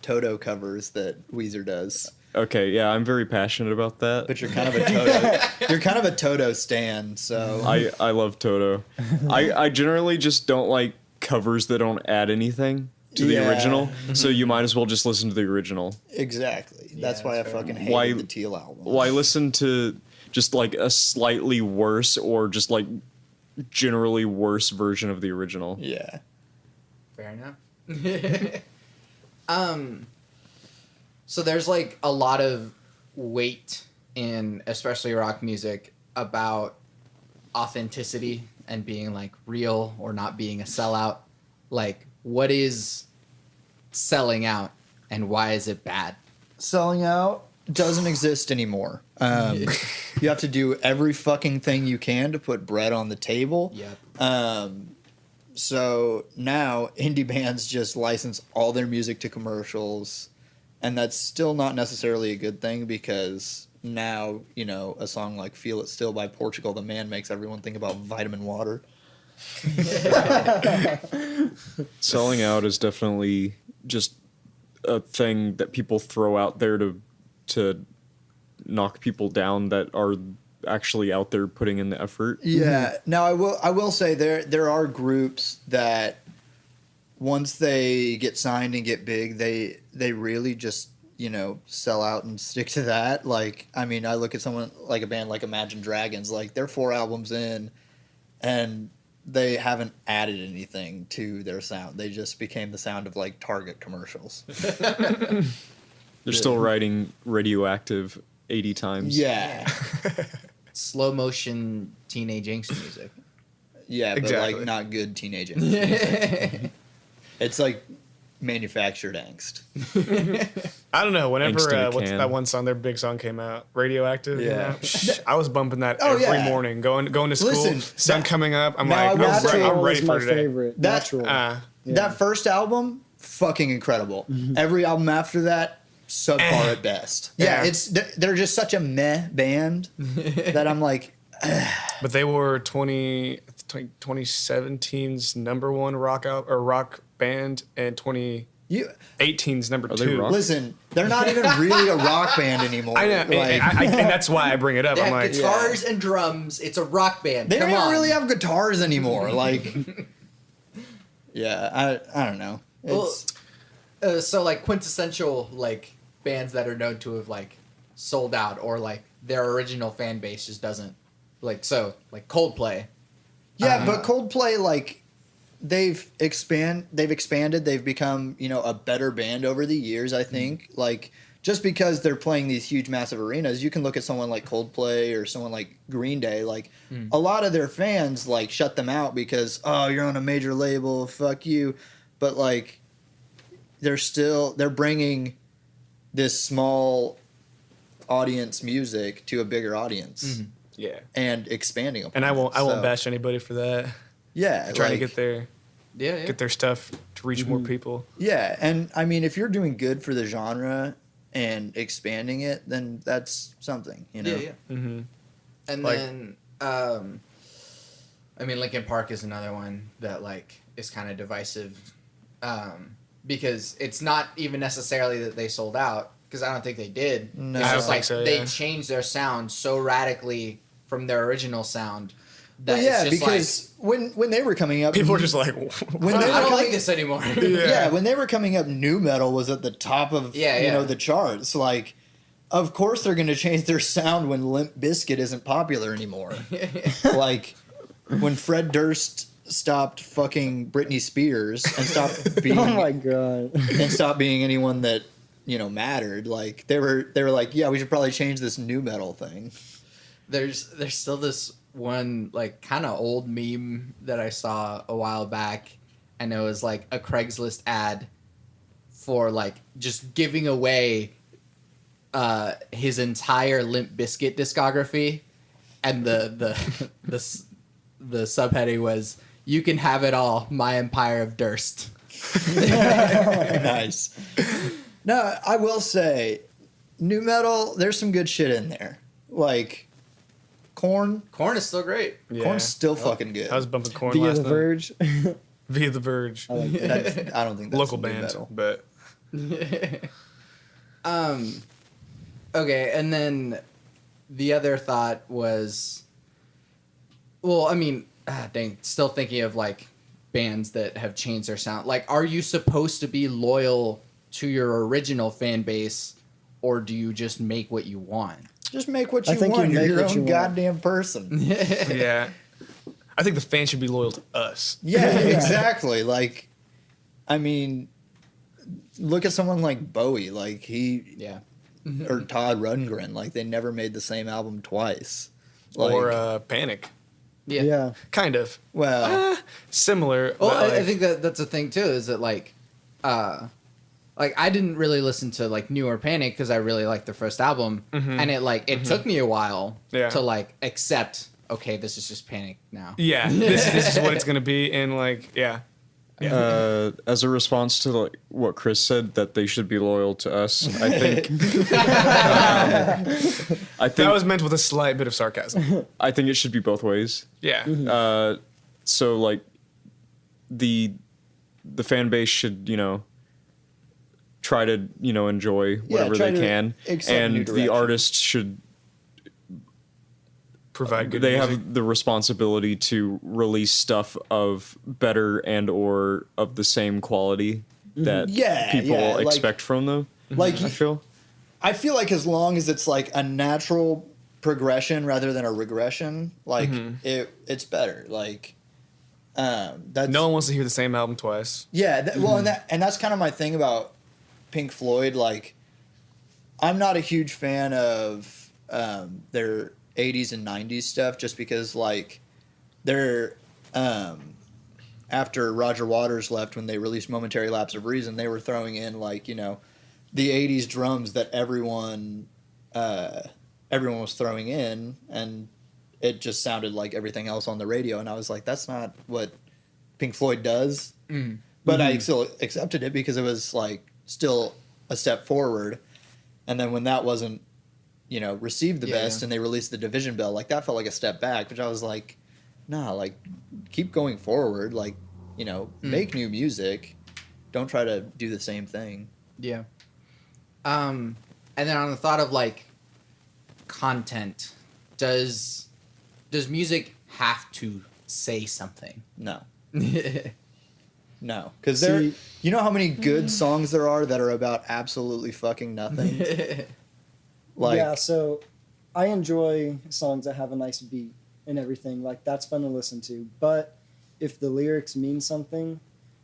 Toto covers that Weezer does, okay, yeah, I'm very passionate about that. but you're kind of a Toto. You're kind of a Toto stan. So I love Toto. I generally just don't like covers that don't add anything to the Yeah. original, so you might as well just listen to the original. exactly. That's Yeah, why I that's fair. fucking hated Why- the Teal album. Why listen to just like a slightly worse or just like generally worse version of the original? Yeah. Fair enough. So there's like a lot of weight in especially rock music about authenticity and being like real or not being a sellout. Like, what is selling out and why is it bad? Selling out doesn't exist anymore. You have to do every fucking thing you can to put bread on the table. Yep. So now indie bands just license all their music to commercials, and that's still not necessarily a good thing because now, you know, a song like Feel It Still by Portugal the Man makes everyone think about vitamin water. Selling out is definitely just a thing that people throw out there to knock people down that are actually out there putting in the effort. Yeah. Now I will say there are groups that once they get signed and get big, they really just, you know, sell out and stick to that. Like, I mean, I look at someone like a band like Imagine Dragons, like they're 4 albums in and they haven't added anything to their sound. They just became the sound of like Target commercials. They're still writing Radioactive 80 times. Yeah. Slow motion teenage angst music. Yeah, but Exactly. like not good teenage angst. It's like manufactured angst. I don't know. Whenever Angst in a what's can. that one song? Their big song came out, Radioactive. came Yeah. out. I was bumping that Oh, every yeah. morning, going to school. Listen, sun coming up. I'm now like, I will I'm, say- I'm Natural ready is my for today. favorite. That- Natural. That first album, fucking incredible. Every album after that, subpar at best. Yeah, Yeah. they're just such a meh band that I'm like, But they were 2017's number one rock band and 2018's you number Are they 2. rock? listen, they're not even really a rock band anymore. I know, Like, and that's why I bring it up. They I'm have like, guitars and drums. It's a rock band. they don't Come even on. really have guitars anymore. Like, yeah, I don't know. It's, So like quintessential like bands that are known to have like sold out or like their original fan base just doesn't like Coldplay. yeah, but Coldplay, like, they've expanded. They've become, you know, a better band over the years, I think. Like, just because they're playing these huge, massive arenas, you can look at someone like Coldplay or someone like Green Day. Like, a lot of their fans, like, shut them out because, oh, you're on a major label, fuck you. But, like, they're bringing this small audience music to a bigger audience. Yeah. and expanding upon And I won't it. So, bash anybody for that. Yeah, Trying to like, get their stuff to reach more people. Yeah, and I mean, if you're doing good for the genre and expanding it, then that's something, you know. Yeah. Mm-hmm. And Like- then, I mean, Linkin Park is another one that like is kind of divisive, because it's not even necessarily that they sold out, because I don't think they did. No. It's I just don't like think so, they yeah. changed their sound so radically from their original sound that Well, yeah, it's just because when they were coming up, People were just like, when like, they I were don't like coming, this anymore. yeah, when they were coming up, new metal was at the top of Yeah, you yeah. know the charts. Like, of course they're going to change their sound when Limp Bizkit isn't popular anymore. Like when Fred Durst stopped fucking Britney Spears and stopped being Oh my god. and stopped being anyone that mattered. Like they were like, yeah, we should probably change this new metal thing. There's still this one like kind of old meme that I saw a while back, and it was like a Craigslist ad for like just giving away his entire Limp Bizkit discography, and the subheading was, "You can have it all, my empire of Durst." Nice. No, I will say, new metal. There's some good shit in there. Like, Korn. Korn is still great. yeah. Korn's still fucking good. I was bumping Korn Via last the night. Verge. Via the Verge. I like that. I don't think that's Local new band, metal. but Okay, and then the other thought was, well, I mean, dang, still thinking of like bands that have changed their sound. Like, are you supposed to be loyal to your original fan base, or do you just make what you want? Just make what I you think want. you You're make your what own you want. goddamn person. yeah. I think the fans should be loyal to us. Yeah, exactly. Like, I mean, look at someone like Bowie. Like Yeah. or Todd Rundgren. Like they never made the same album twice. Like, Or Panic. Yeah. Yeah. Kind of. well, Similar. Well, but, I like, think that's a thing too. Is that like I didn't really listen to like newer Panic because I really liked their first album, and it took me a while Yeah. to like accept. Okay, this is just Panic now. yeah, this is what it's gonna be, and like, yeah. As a response to like what Chris said, that they should be loyal to us, I think. I think That was meant with a slight bit of sarcasm. I think it should be both ways. Yeah. So like the fan base should try to enjoy whatever try they to can, accept new and the direction. artists should Provide good they music. have the responsibility to release stuff of better and or of the same quality that Yeah, people yeah, like- expect from them. like I feel. I feel like as long as it's like a natural progression rather than a regression, like it's better. Like that's No one wants to hear the same album twice. yeah. Well, and that's kind of my thing about Pink Floyd. Like, I'm not a huge fan of their 80s and 90s stuff, just because like they're after Roger Waters left, when they released Momentary Lapse of Reason, they were throwing in like the 80s drums that everyone was throwing in, and it just sounded like everything else on the radio, and I was like, that's not what Pink Floyd does. But I still accepted it because it was like still a step forward. And then when that wasn't received the Yeah, best, yeah. and they released the Division Bell, like that felt like a step back, which I was like, nah, like keep going forward, like make new music, don't try to do the same thing. Yeah. And then on the thought of like content, does music have to say something? No, Yeah. no, because there, See- you know how many good songs there are that are about absolutely fucking nothing. Like, yeah, so I enjoy songs that have a nice beat and everything. Like, that's fun to listen to. But if the lyrics mean something,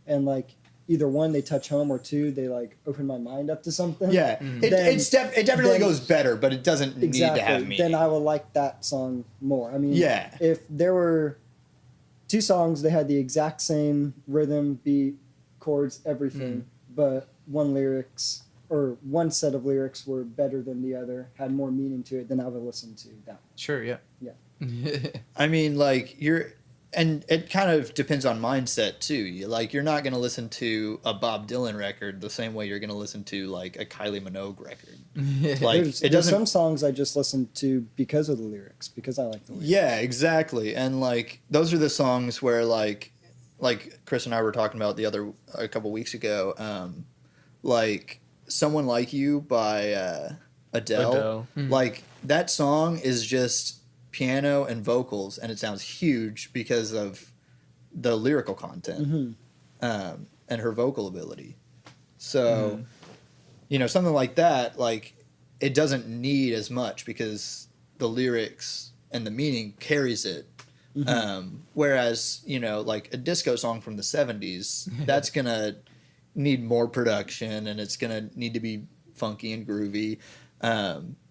and like either one, they touch home, or two, they like open my mind up to something. yeah, it definitely then- goes better, but it doesn't exactly. need to have meaning. Then I will like that song more. I mean, Yeah. if there were two songs, they had the exact same rhythm, beat, chords, everything, but one lyrics or one set of lyrics were better than the other, had more meaning to it, then I would listen to that one. Sure, yeah. Yeah. I mean, like and it kind of depends on mindset too. You're not going to listen to a Bob Dylan record the same way you're going to listen to like a Kylie Minogue record. Like There's some songs I just listen to because of the lyrics, because I like the lyrics. Yeah, exactly. And like those are the songs where like Chris and I were talking about a couple weeks ago, like Someone Like You by Adele. Like that song is just piano and vocals, and it sounds huge because of the lyrical content and her vocal ability. So, something like that, like it doesn't need as much because the lyrics and the meaning carries it. Whereas, like a disco song from the 70s, that's going to need more production and it's going to need to be funky and groovy.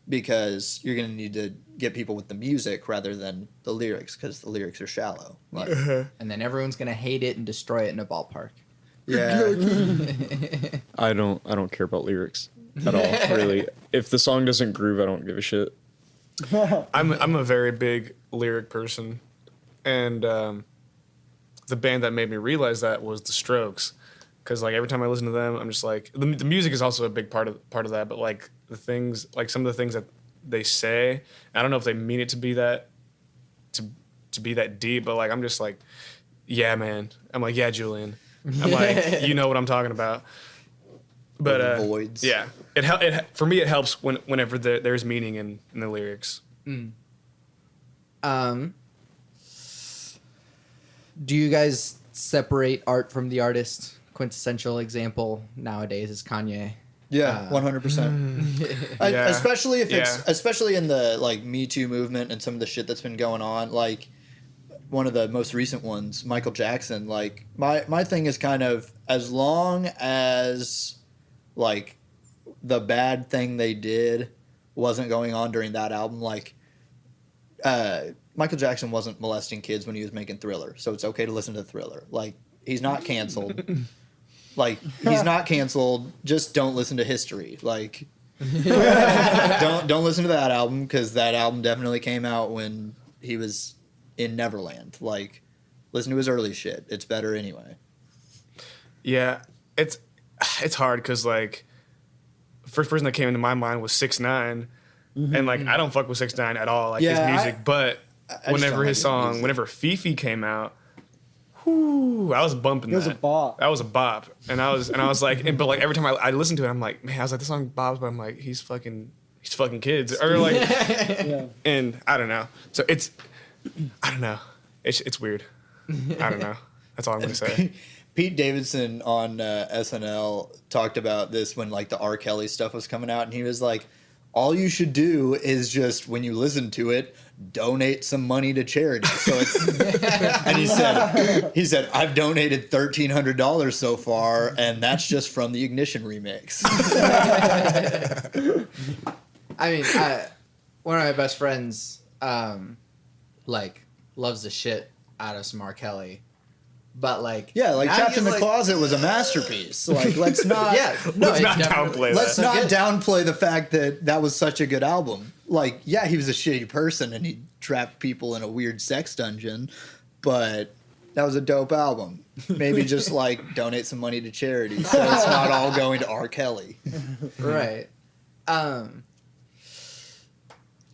Because you're going to need to get people with the music rather than the lyrics, because the lyrics are shallow. Like, And then everyone's gonna hate it and destroy it in a ballpark. yeah. I don't care about lyrics at all, really. If the song doesn't groove, I don't give a shit. I'm a very big lyric person, and the band that made me realize that was The Strokes, because like every time I listen to them, I'm just like the music is also a big part of that, but like the things, like some of the things that they say, I don't know if they mean it to be that to be that deep, but like I'm just like, yeah, man. I'm like, yeah, Julian. I'm like, you know what I'm talking about. But the voids. Yeah, it for me it helps whenever there's meaning in the lyrics. Do you guys separate art from the artist? Quintessential example nowadays is Kanye. Yeah, 100%. Yeah. Especially if it's Yeah. especially in the like Me Too movement and some of the shit that's been going on. Like one of the most recent ones, Michael Jackson. Like my thing is kind of, as long as like the bad thing they did wasn't going on during that album. Like Michael Jackson wasn't molesting kids when he was making Thriller, so it's okay to listen to Thriller. Like he's not canceled. Like, he's not canceled. Just don't listen to History. Like, don't listen to that album, because that album definitely came out when he was in Neverland. Like, listen to his early shit. It's better anyway. Yeah, it's hard because like first person that came into my mind was 6ix9ine, and like I don't fuck with 6ix9ine at all, like his music. But I whenever just his don't like song, music. whenever Fifi came out, whoo, I was bumping that. It was a bop. That was a bop, and I was like, but like every time I listened to it, I'm like, man, I was like, this song bops, but I'm like, he's fucking kids, or like, Yeah. and I don't know. So I don't know. It's weird. I don't know. That's all I'm gonna say. Pete Davidson on SNL talked about this when like the R. Kelly stuff was coming out, and he was like, all you should do is just, when you listen to it, donate some money to charity. So it's, and he said, I've donated $1,300 so far, and that's just from the Ignition remix. I mean, one of my best friends, like, loves the shit out of some R. Kelly. But, like... Yeah, like now Trapped in he's the like- Closet was a masterpiece. Like, let's not... Yeah, no, Let's it not definitely- downplay Let's that. not downplay the fact that that was such a good album. Like, yeah, he was a shitty person and he trapped people in a weird sex dungeon, but that was a dope album. Maybe just like donate some money to charity, so it's not all going to R. Kelly. Right.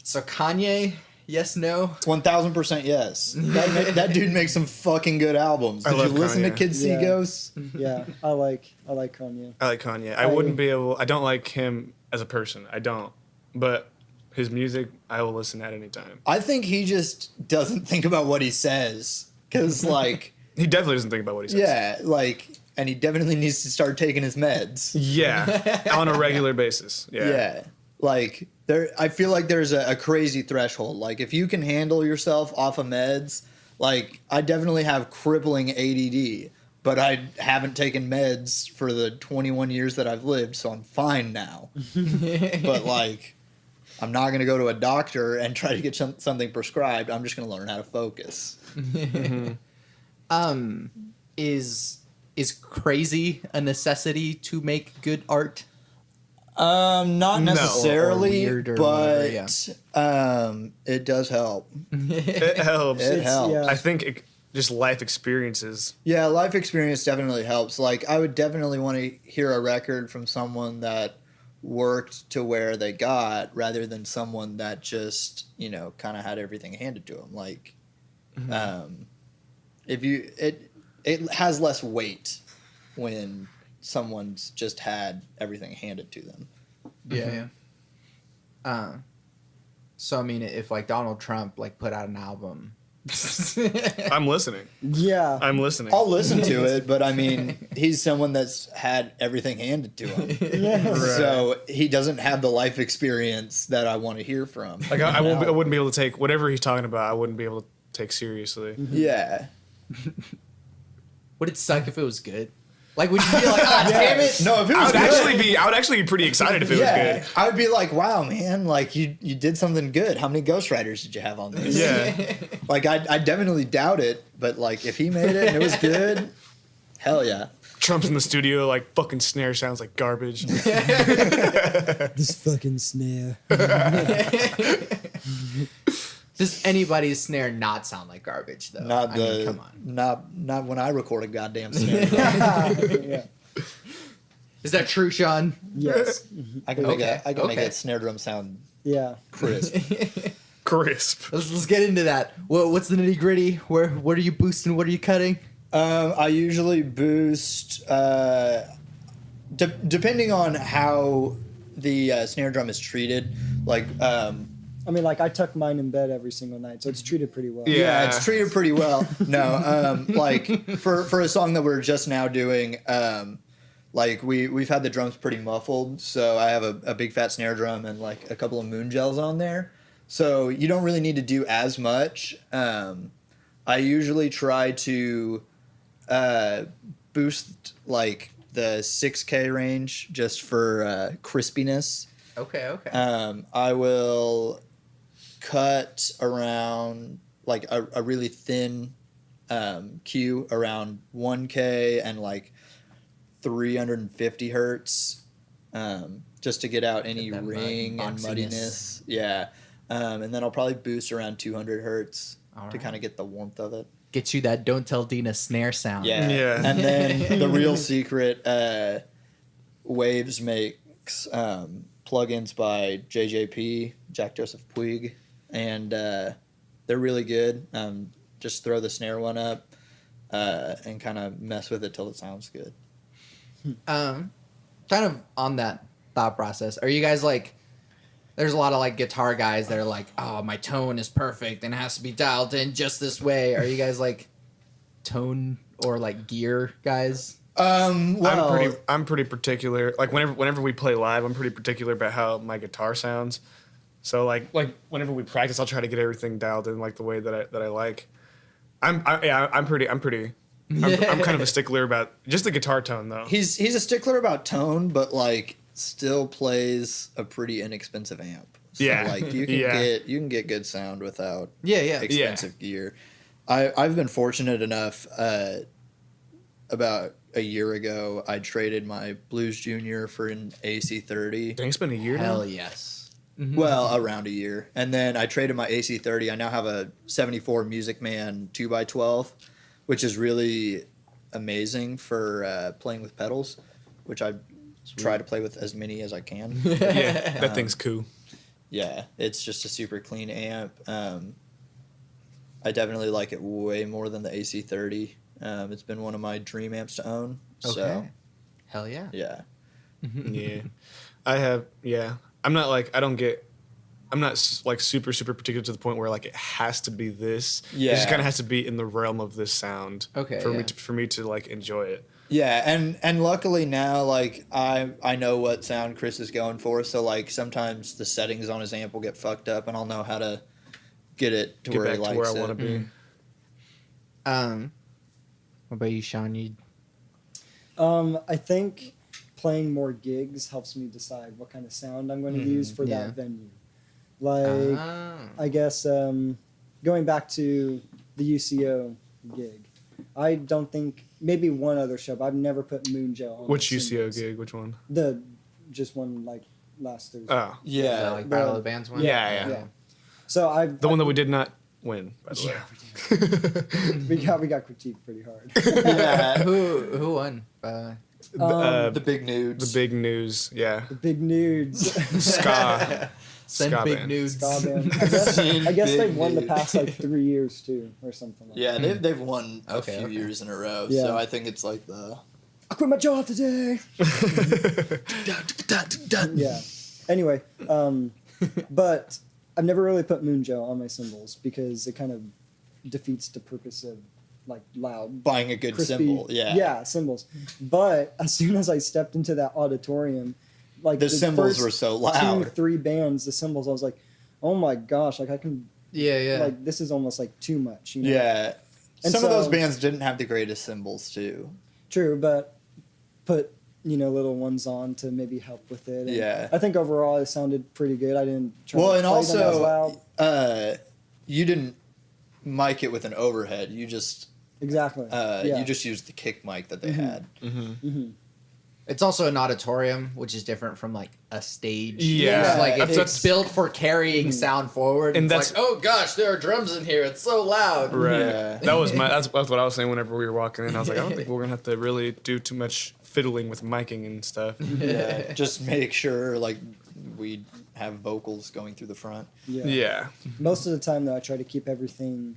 So Kanye, yes, no? 1000% yes. That dude makes some fucking good albums. I Did you love listen to Kanye. Kids See Yeah. Ghosts? Yeah, I like Kanye. I like Kanye. I wouldn't be able. I don't like him as a person. I don't. But his music, I will listen at any time. I think he just doesn't think about what he says, because like, He definitely doesn't think about what he says. yeah, like, and he definitely needs to start taking his meds. Yeah. On a regular basis. Yeah. Yeah. Like I feel like there's a crazy threshold. Like if you can handle yourself off of meds, like I definitely have crippling ADD, but I haven't taken meds for the 21 years that I've lived, so I'm fine now. But like, I'm not going to go to a doctor and try to get something prescribed. I'm just going to learn how to focus. Is crazy a necessity to make good art? Not No. necessarily, Or weird or but whatever, it does help. It helps. It helps. yeah. I think just life experiences. Yeah, life experience definitely helps. Like, I would definitely want to hear a record from someone that worked to where they got, rather than someone that just, kind of had everything handed to them. Like, if you it has less weight when someone's just had everything handed to them. Yeah. So I mean, if like Donald Trump like put out an album, I'm listening. Yeah. I'm listening. I'll listen to it, but I mean, he's someone that's had everything handed to him. Yes. So he doesn't have the life experience that I want to hear from. Like I wouldn't be able to take whatever he's talking about. I wouldn't be able to take seriously. Yeah. would it suck if it was good? Like, would you be like, ah, damn it? No, if it I was would good, actually be pretty excited if it was good. I would be like, wow, man, like you did something good. How many ghostwriters did you have on this? Yeah. Like I definitely doubt it, but like if he made it and it was good, hell yeah. Trump's in the studio, like fucking snare sounds like garbage. This fucking snare. Does anybody's snare not sound like garbage though? Not the I mean, come on. not when I record a goddamn snare. Yeah. Is that true, Sean? Yes. I can make Okay, I can make okay. a snare drum sound Yeah. crisp. Crisp. Let's get into that. What's the nitty gritty? What are you boosting? What are you cutting? I usually boost depending on how the snare drum is treated. Like I mean, like, I tuck mine in bed every single night, so it's treated pretty well. Yeah. yeah, it's treated pretty well. No, like for a song that we're just now doing, like we've had the drums pretty muffled, so I have a big fat snare drum and like a couple of moon gels on there. So you don't really need to do as much. I usually try to boost like the 6K range just for crispiness. Okay. I will cut around like a really thin Q around 1K and like 350 hertz just to get out any Get that ring and boxiness. muddiness. Yeah. And then I'll probably boost around 200 hertz All to right. kind of get the warmth of it. Get you that Don't Tell Dena snare sound. Yeah. Yeah. And then the real secret, Waves makes plugins by JJP, Jack Joseph Puig, and they're really good. Just throw the snare one up and kind of mess with it till it sounds good. Kind of on that thought process, are you guys like, there's a lot of like guitar guys that are like, oh, my tone is perfect and it has to be dialed in just this way. Are you guys like tone or like gear guys? Well, I'm pretty particular. Like whenever we play live, I'm pretty particular about how my guitar sounds. So like whenever we practice, I'll try to get everything dialed in like the way that I like. I'm pretty. I'm kind of a stickler about just the guitar tone though. he's a stickler about tone, but like still plays a pretty inexpensive amp. So Yeah. like you can Yeah. get good sound without Yeah. expensive gear. I've been fortunate enough. About a year ago, I traded my Blues Junior for an AC30. Dang, it's been a year now. Hell yes. Well, around a year. And then I traded my AC30. I now have a 74 Music Man 2x12, which is really amazing for playing with pedals, which I try to play with as many as I can. Yeah, that thing's cool. Yeah, it's just a super clean amp. I definitely like it way more than the AC30. It's been one of my dream amps to own. So, Okay. Hell yeah. yeah. Yeah, I have. Yeah, I'm not like I'm not like super particular to the point where like it has to be this. It Yeah. just kind of has to be in the realm of this sound. Okay, For yeah. me to like enjoy it. Yeah, and luckily now, like I know what sound Chris is going for, so like sometimes the settings on his amp will get fucked up, and I'll know how to get it to Get where back he likes to where I it. want to be. What about you, Sean? You I think playing more gigs helps me decide what kind of sound I'm going to use for yeah. that venue. Like, I guess going back to the UCO gig, I don't think maybe one other show, but I've never put Moon Gel on. Which the UCO cymbals. gig? Which one? The just one like last Thursday. Oh, Yeah. Like Battle of the Bands one. Yeah. So the one that we did not win, by the way. we got critiqued pretty hard. Yeah. Who won? The big nudes. The big news, yeah. The big nudes. Ska. Send Ska big band. nudes. Ska band. I guess Big they've won the nudes. past like 3 years too, or something like Yeah, that. they've won a Okay, few okay. years in a row. Yeah. So I think it's like the I quit my job today. Yeah. Anyway, but I've never really put moon gel on my cymbals because it kind of defeats the purpose of like loud, buying a good crispy, symbol. Yeah. yeah, cymbals. But as soon as I stepped into that auditorium, like The cymbals first were so loud. 2-3 bands, the cymbals, I was like, oh my gosh, like I can, Yeah. like this is almost like too much. You know? Yeah. And Some of those so- bands didn't have the greatest cymbals too. True, but put little ones on to maybe help with it. And Yeah. I think overall it sounded pretty good. I didn't try Well, to and play them as also, loud. you didn't mic it with an overhead. You just Exactly. Yeah. you just used the kick mic that they had. It's also an auditorium, which is different from like a stage. Yeah. It's like That's- it's built for carrying sound forward. And And it's that's- like, oh gosh, there are drums in here. It's so loud. Right. Yeah. That's what I was saying whenever we were walking in. I was like, I don't think we're going to have to really do too much fiddling with miking and stuff. Yeah. Just make sure like we have vocals going through the front. Yeah. Yeah. Most of the time, though, I try to keep everything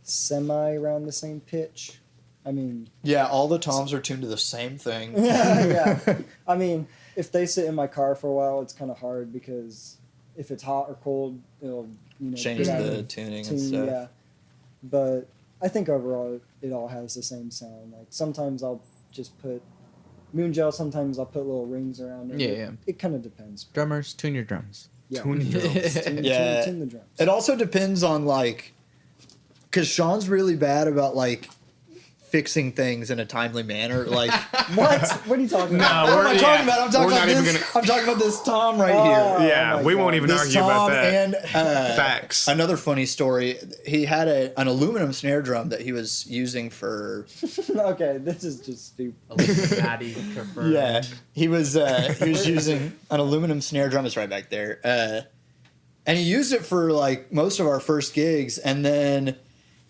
semi around the same pitch. I mean, Yeah, all the toms are tuned to the same thing. yeah. I mean, if they sit in my car for a while, it's kind of hard because if it's hot or cold, it'll Change get out the of tuning and tune, stuff. yeah. But I think overall, it all has the same sound. Like sometimes I'll just put moon gel. Sometimes I'll put little rings around it. Yeah. It kind of depends. Drummers, tune your drums. Yeah. Tune your drums. Yeah. Tune the drums. It also depends on like, because Sean's really bad about like fixing things in a timely manner. Like, What? What are you talking about? what am I talking about? I'm talking We're about not even this. I'm talking about this tom right Oh. here. Yeah, my we won't God. even This argue about tom that. and Facts. another funny story. He had an aluminum snare drum that he was using for. Okay, this is just stupid. Illuminati confirmed. Yeah, he was using an aluminum snare drum. It's right back there, and he used it for like most of our first gigs, and then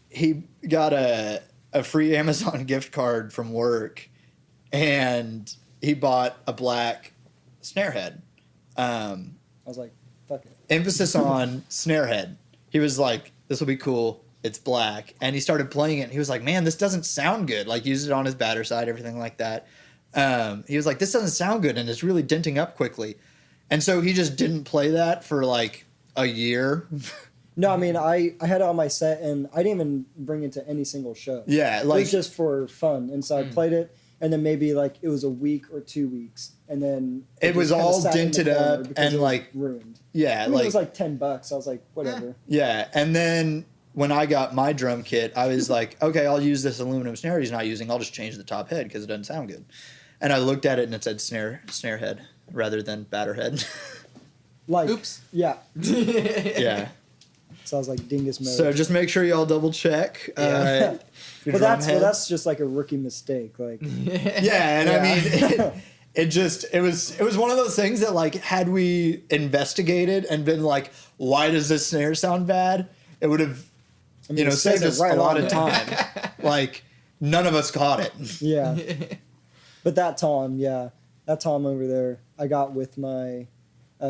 he got a free Amazon gift card from work, and he bought a black snare head. I was like, fuck it. Emphasis on snare head. He was like, "This will be cool. It's black," and he started playing it. And he was like, "Man, this doesn't sound good." Like, used it on his batter side, everything like that. He was like, "This doesn't sound good, and it's really denting up quickly." And so he just didn't play that for like a year. No, I mean, I had it on my set, and I didn't even bring it to any single show. Yeah, It like was just for fun. And so I played it, and then maybe like it was a week or 2 weeks, and then It was just kinda all sat in the dented corner up because and, it was like- ruined. yeah, I mean, like it was like $10. I was like, whatever. yeah. And then when I got my drum kit, I was like, okay, I'll use this aluminum snare he's not using. I'll just change the top head because it doesn't sound good. And I looked at it and it said snare head rather than batter head. Like, Oops. yeah. Yeah. So I was like, dingus mode. So just make sure y'all double check. Yeah. Your but drum head. that's just like a rookie mistake. Like, Yeah, and I Yeah. mean, it was one of those things that like had we investigated and been like, why does this snare sound bad? It would have, I mean, it says saved it us right a lot on of it. time. Like none of us caught it. yeah. But that tom over there, I got with my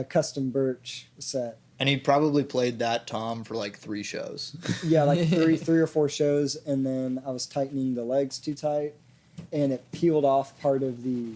custom birch set. And he probably played that tom for like 3 shows. Yeah, like three or 4 shows, and then I was tightening the legs too tight, and it peeled off part of the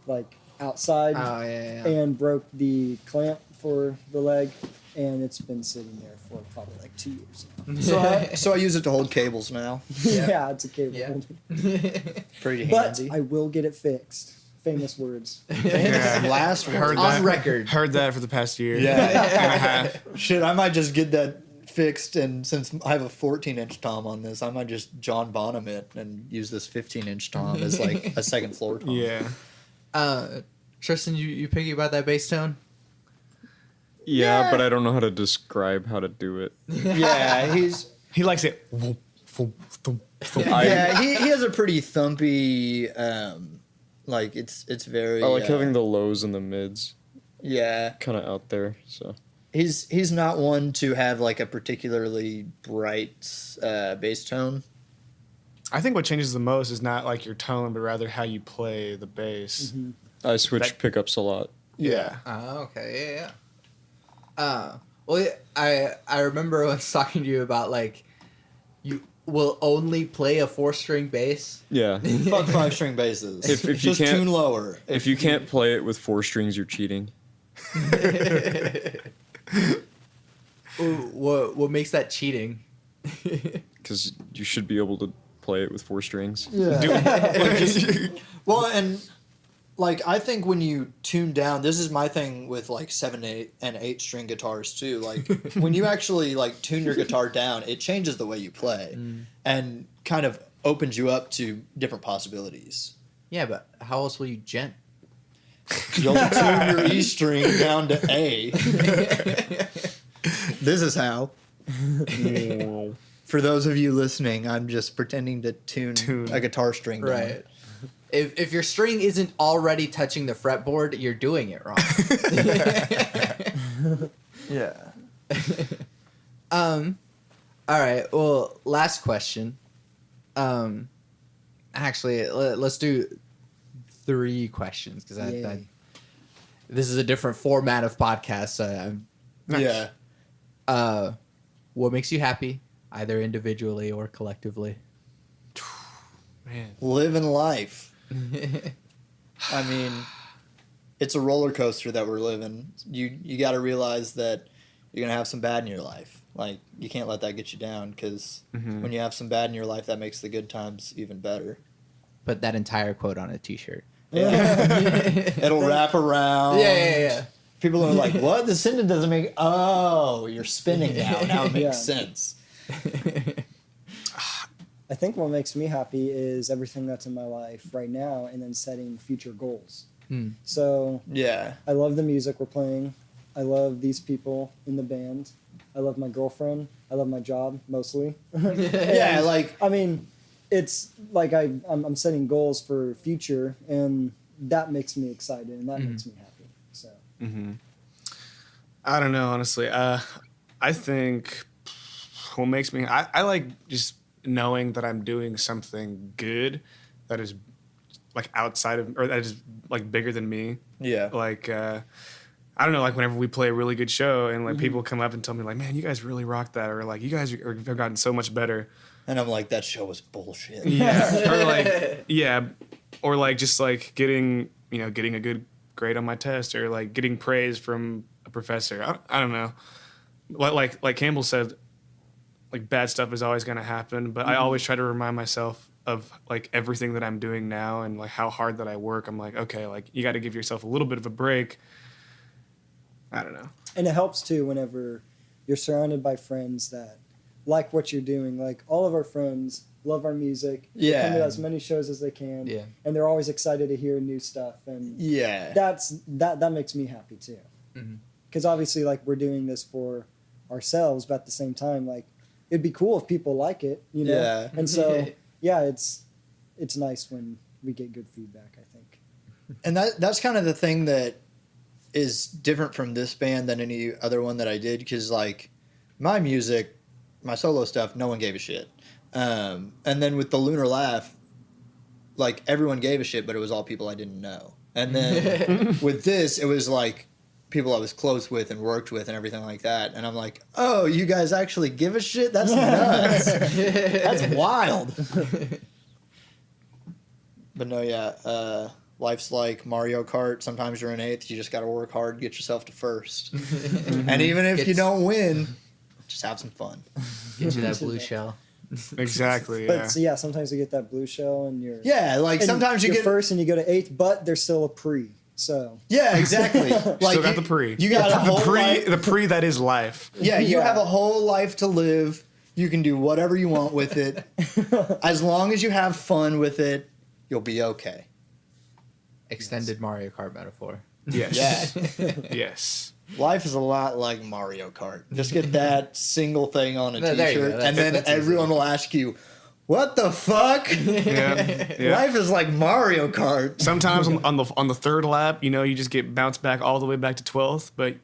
like outside Oh yeah. and broke the clamp for the leg, and it's been sitting there for probably like 2 years now. So I use it to hold cables now. Yeah, it's a cable Yeah. holder. Pretty But handy. I will get it fixed. Famous words. Yeah. Last Heard On that. record. Heard that for the past year. Yeah. And a half. Shit, I might just get that fixed, and since I have a 14-inch tom on this, I might just John Bonham it and use this 15-inch tom as like a second floor tom. Yeah. Tristan, you picky about that bass tone? Yeah, but I don't know how to describe how to do it. Yeah, He likes it. yeah, he has a pretty thumpy Like it's very. I like having the lows and the mids Yeah, kind of out there. So he's not one to have like a particularly bright bass tone. I think what changes the most is not like your tone, but rather how you play the bass. Mm-hmm. I switch pickups a lot. Yeah. Oh, okay, yeah. Well, yeah, I remember once talking to you about like you will only play a 4-string bass. Yeah. Fuck 5-string basses. If you Just can't- tune lower. If you can't play it with 4 strings, you're cheating. Ooh, what makes that cheating? Because you should be able to play it with 4 strings. Yeah. Well, and like I think when you tune down, this is my thing with like 7, 8, and 8-string guitars too. Like when you actually like tune your guitar down, it changes the way you play, and kind of opens you up to different possibilities. Yeah, but how else will you gent? You'll tune your E string down to A. This is how. For those of you listening, I'm just pretending to tune a guitar string down. Right. If your string isn't already touching the fretboard, you're doing it wrong. Yeah. All right. Well, last question. Actually, let's do 3 questions because Yay. this is a different format of podcast. So Yeah. what makes you happy, either individually or collectively? Man. Living life. I mean, it's a roller coaster that we're living. You got to realize that you're gonna have some bad in your life. Like you can't let that get you down because when you have some bad in your life, that makes the good times even better. Put that entire quote on a T-shirt. It'll wrap around. Yeah. People are like, "What? The sentence doesn't make." Oh, you're spinning now. Now it makes Yeah. sense. I think what makes me happy is everything that's in my life right now and then setting future goals. So Yeah. I love the music we're playing. I love these people in the band. I love my girlfriend. I love my job mostly. Yeah. Like I mean, it's like I'm setting goals for future, and that makes me excited, and that makes me happy. So I don't know, honestly. I think what makes me I like just knowing that I'm doing something good that is like outside of, or that is like bigger than me. yeah. Like I don't know, like whenever we play a really good show and like people come up and tell me like, man, you guys really rocked that, or like you guys have gotten so much better. And I'm like, that show was bullshit. Yeah. Or like or like just like getting a good grade on my test, or like getting praise from a professor. I don't know. Like Campbell said, like bad stuff is always going to happen, but I always try to remind myself of like everything that I'm doing now and like how hard that I work. I'm like, okay, like you got to give yourself a little bit of a break. I don't know. and it helps too whenever you're surrounded by friends that like what you're doing. Like all of our friends love our music. They come to Yeah. as many shows as they can. Yeah. And they're always excited to hear new stuff, and Yeah. that makes me happy too. Because obviously, like we're doing this for ourselves, but at the same time, like it'd be cool if people like it, you know. Yeah. And so, yeah, it's nice when we get good feedback, I think. And that's kind of the thing that is different from this band than any other one that I did, because like my music, my solo stuff, no one gave a shit. And then with the Lunar Laugh, like everyone gave a shit, but it was all people I didn't know. And then with this, it was like people I was close with and worked with and everything like that. And I'm like, oh, you guys actually give a shit? That's nuts. That's wild. But no, yeah. Life's like Mario Kart. Sometimes you're in 8th. You just got to work hard, get yourself to 1st. And even if you don't win, just have some fun. Get you that blue shell. Exactly. But Yeah. so, yeah, sometimes you get that blue shell, and you're Yeah, like and sometimes you you're get first, and you go to 8th, but there's still a pre. So Yeah, exactly. Like Still got the pre. You got a whole life. The pre that is life. Yeah, you Yeah. have a whole life to live. You can do whatever you want with it. As long as you have fun with it, you'll be okay. Extended Mario Kart metaphor. Yes. Yeah. Yes. Life is a lot like Mario Kart. Just get that single thing on a There you t-shirt, go. and then That's easy. everyone will ask you, What the fuck? Yeah. Life is like Mario Kart. Sometimes on the third lap, you just get bounced back all the way back to 12th, but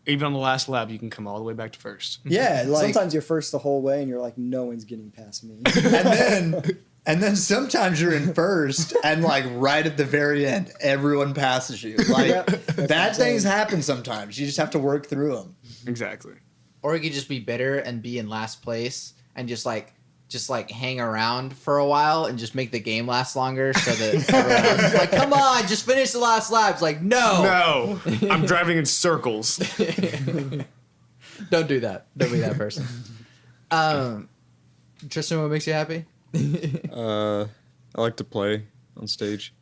even on the last lap, you can come all the way back to first. Yeah, like Sometimes you're first the whole way, and you're like, no one's getting past me. and then sometimes you're in first, and like right at the very end, everyone passes you. Like bad things happen sometimes. You just have to work through them. Exactly. Or you could just be bitter and be in last place and just hang around for a while and just make the game last longer so that everyone else is like, come on, just finish the last lap. It's like, no. No, I'm driving in circles. Don't do that. Don't be that person. Tristan, what makes you happy? I like to play on stage,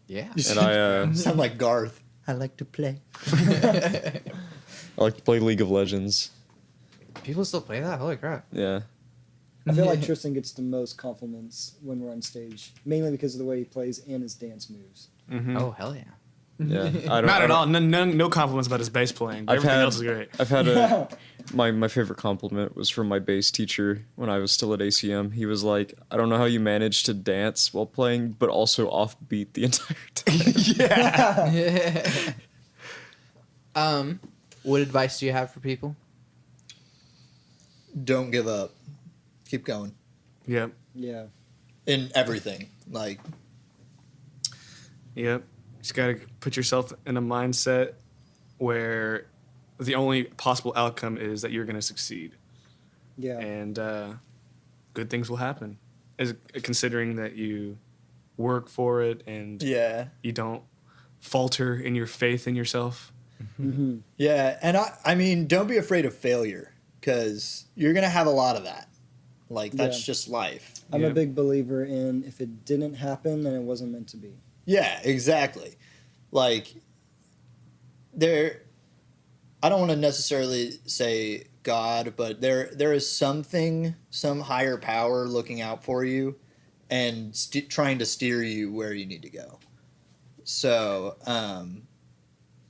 Yeah. and I Sound like Garth. I like to play. like to play League of Legends. People still play that? Holy crap. Yeah. I feel like Tristan gets the most compliments when we're on stage, mainly because of the way he plays and his dance moves. Oh, hell yeah. Yeah. Not at all. No compliments about his bass playing. Everything else is great. I've had my favorite compliment was from my bass teacher when I was still at ACM. He was like, I don't know how you manage to dance while playing, but also offbeat the entire time. What advice do you have for people? Don't give up. Keep going. Yep. Yeah. In everything. Like, Yep. Just got to put yourself in a mindset where the only possible outcome is that you're going to succeed. Yeah. And good things will happen. Considering that you work for it and yeah. you don't falter in your faith in yourself. Mm-hmm. Yeah, and I mean, don't be afraid of failure, because you're going to have a lot of that. Like, that's Yeah. just life. I'm Yeah. a big believer in if it didn't happen, then it wasn't meant to be. Yeah, exactly. Like, I don't want to necessarily say God, but there is something, some higher power looking out for you and trying to steer you where you need to go. So,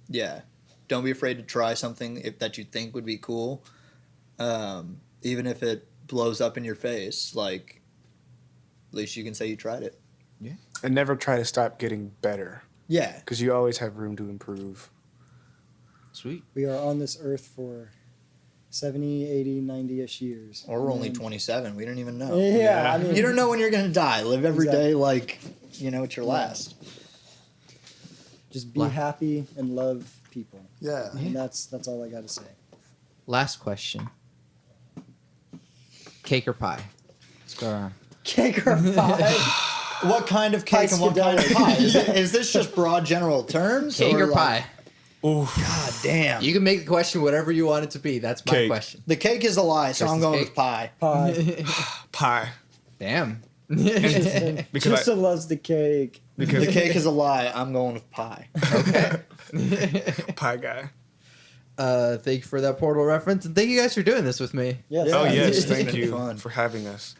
yeah, don't be afraid to try something that you think would be cool, even if it blows up in your face. Like, at least you can say you tried it. And never try to stop getting better, Yeah. because you always have room to improve. Sweet. We are on this earth for 70, 80, 90-ish years. Or we're only And- 27. We don't even know. Yeah, I mean, You don't know when you're going to die. Live every day Exactly. like, it's your last. just be Like- happy and love people. Yeah. And that's all I got to say. Last question. Cake or pie? Let's go around. Cake or pie? What kind of cake and what kind of pie? Is this just broad general terms? Cake or like- pie? Ooh. God damn. You can make the question whatever you want it to be. That's my Cake. question. The cake is a lie, so I'm Kristen's going cake. with pie. Pie. Pie. Damn. And Because Tristan loves the cake. Because The cake is a lie. I'm going with pie. Okay. pie guy. Thank you for that Portal reference, and thank you guys for doing this with me. Yes. Oh Yeah. yes, It's thank been you fun. for having us.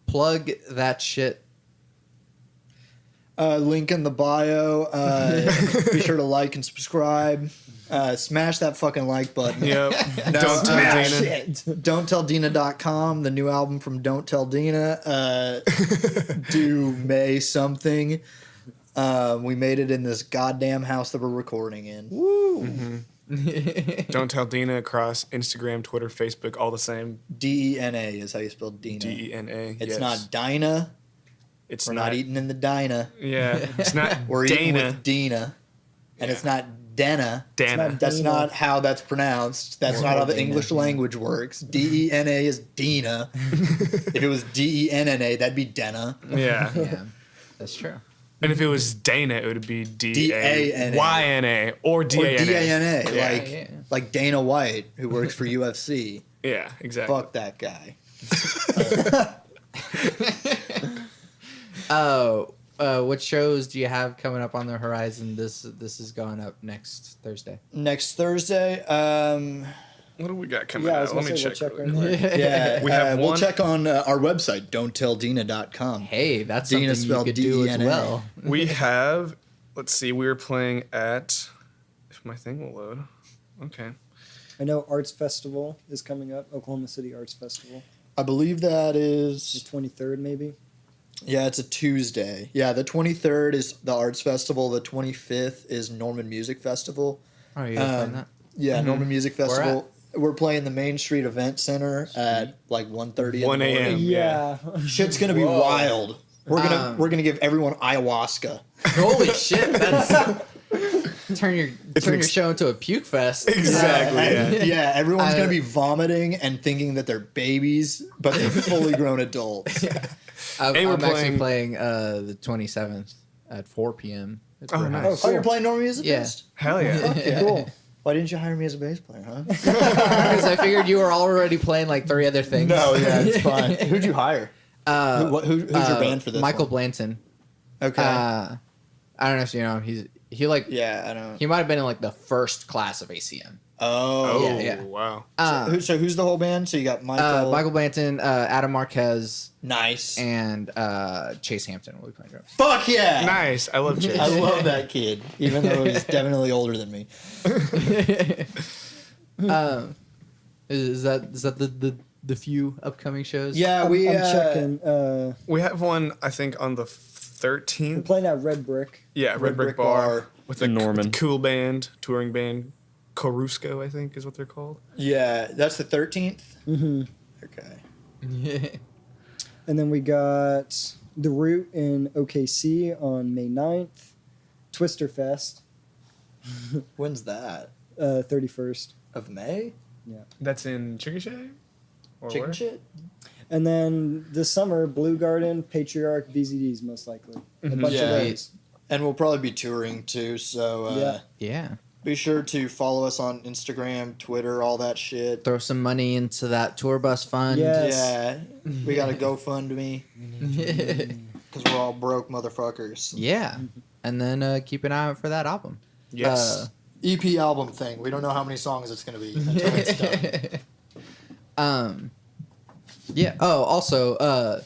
Plug that shit. Link in the bio. Be sure to like and subscribe. Smash that fucking like button. Yep. No, Don't tell smash Dena. it. Don'tTellDena.com, the new album from Don't Tell Dena. Due May something. We made it in this goddamn house that we're recording in. Woo. Don't tell Dena across Instagram, Twitter, Facebook, all the same. Dena is how you spell Dena. Dena. It's yes. not Dinah. It's We're not eating in the Dinah. Yeah. It's not We're eating Dana. with Dena. And it's not Dena. Dana. not That's Dena. not how that's pronounced. That's not how the English language works. Dena is Dena. If it was Denna, that'd be Dena. Yeah. Yeah, that's true. And if it was Dana, it would be D-A-N-A. D-A-Y-N-A or Or D-A-N-A. Dana, Yeah, like yeah. like Dana White, who works for UFC. Yeah, exactly. Fuck that guy. What shows do you have coming up on the horizon? This is going up next Thursday. Next Thursday, What do we got coming Yeah, I out? was Let going me to say, check. we'll check right now. yeah, We have we'll one. check on our website, don'ttellDena.com. Hey, that's Dena something you spelled could do as D-E-N-A. well. We have, let's see, we were playing at, if my thing will load. Okay. I know Arts Festival is coming up, Oklahoma City Arts Festival. I believe that The is 23rd, maybe. yeah, it's a Tuesday. Yeah, the 23rd is the Arts Festival. The 25th is Norman Music Festival. Oh, you guys playing that? Yeah, Norman Music Where Festival. We're playing the Main Street Event Center at like 1:30 in 1 the a.m. morning. Yeah. Shit's gonna be Whoa. wild. We're gonna give everyone ayahuasca. Holy shit! That's turn your show into a puke fest. Exactly. Yeah. Yeah, everyone's gonna be vomiting and thinking that they're babies, but they're fully grown adults. I'm we're actually playing the 27th at 4 p.m. at Oh, Brew nice. House. Oh, you're playing Norman Music Yeah. Fest? Hell yeah. Yeah. Cool. Why didn't you hire me as a bass player, huh? Because I figured you were already playing like 3 other things. No, yeah, it's fine. Who'd you hire? Who's your band for this? Michael one? Blanton. Okay. I don't know if you know him. He like yeah, I don't. he might have been in like the first class of ACM. Oh, Oh, yeah. wow. So who's the whole band? So you got Michael. Michael Blanton, Adam Marquez, Nice. and Chase Hampton will be playing drums. Fuck yeah. Nice. I love Chase. I love that kid, even though he's definitely older than me. Is that the few upcoming shows? Yeah, I'm we checking. We have one, I think, on the We're 13th. playing at Red Brick. Yeah, Red Brick Bar. With In a Norman. cool band, touring band. Corusco, I think, is what they're called. Yeah, that's the 13th. Mm-hmm. Okay. And then we got The Root in OKC on May 9th. Twister Fest, When's that? 31st. Of May? That's in Chickasha? Or Chicken where? shit. And then this summer, Blue Garden, Patriarch, VZDs most likely. A bunch Yeah. of those. And we'll probably be touring too, so Yeah. Yeah. be sure to follow us on Instagram, Twitter, all that shit. Throw some money into that tour bus fund. Yeah. Yeah, we got a GoFundMe because we're all broke motherfuckers. Yeah. And then keep an eye out for that album. Yes. EP album thing. We don't know how many songs it's gonna be until it's done. Yeah. Oh, also,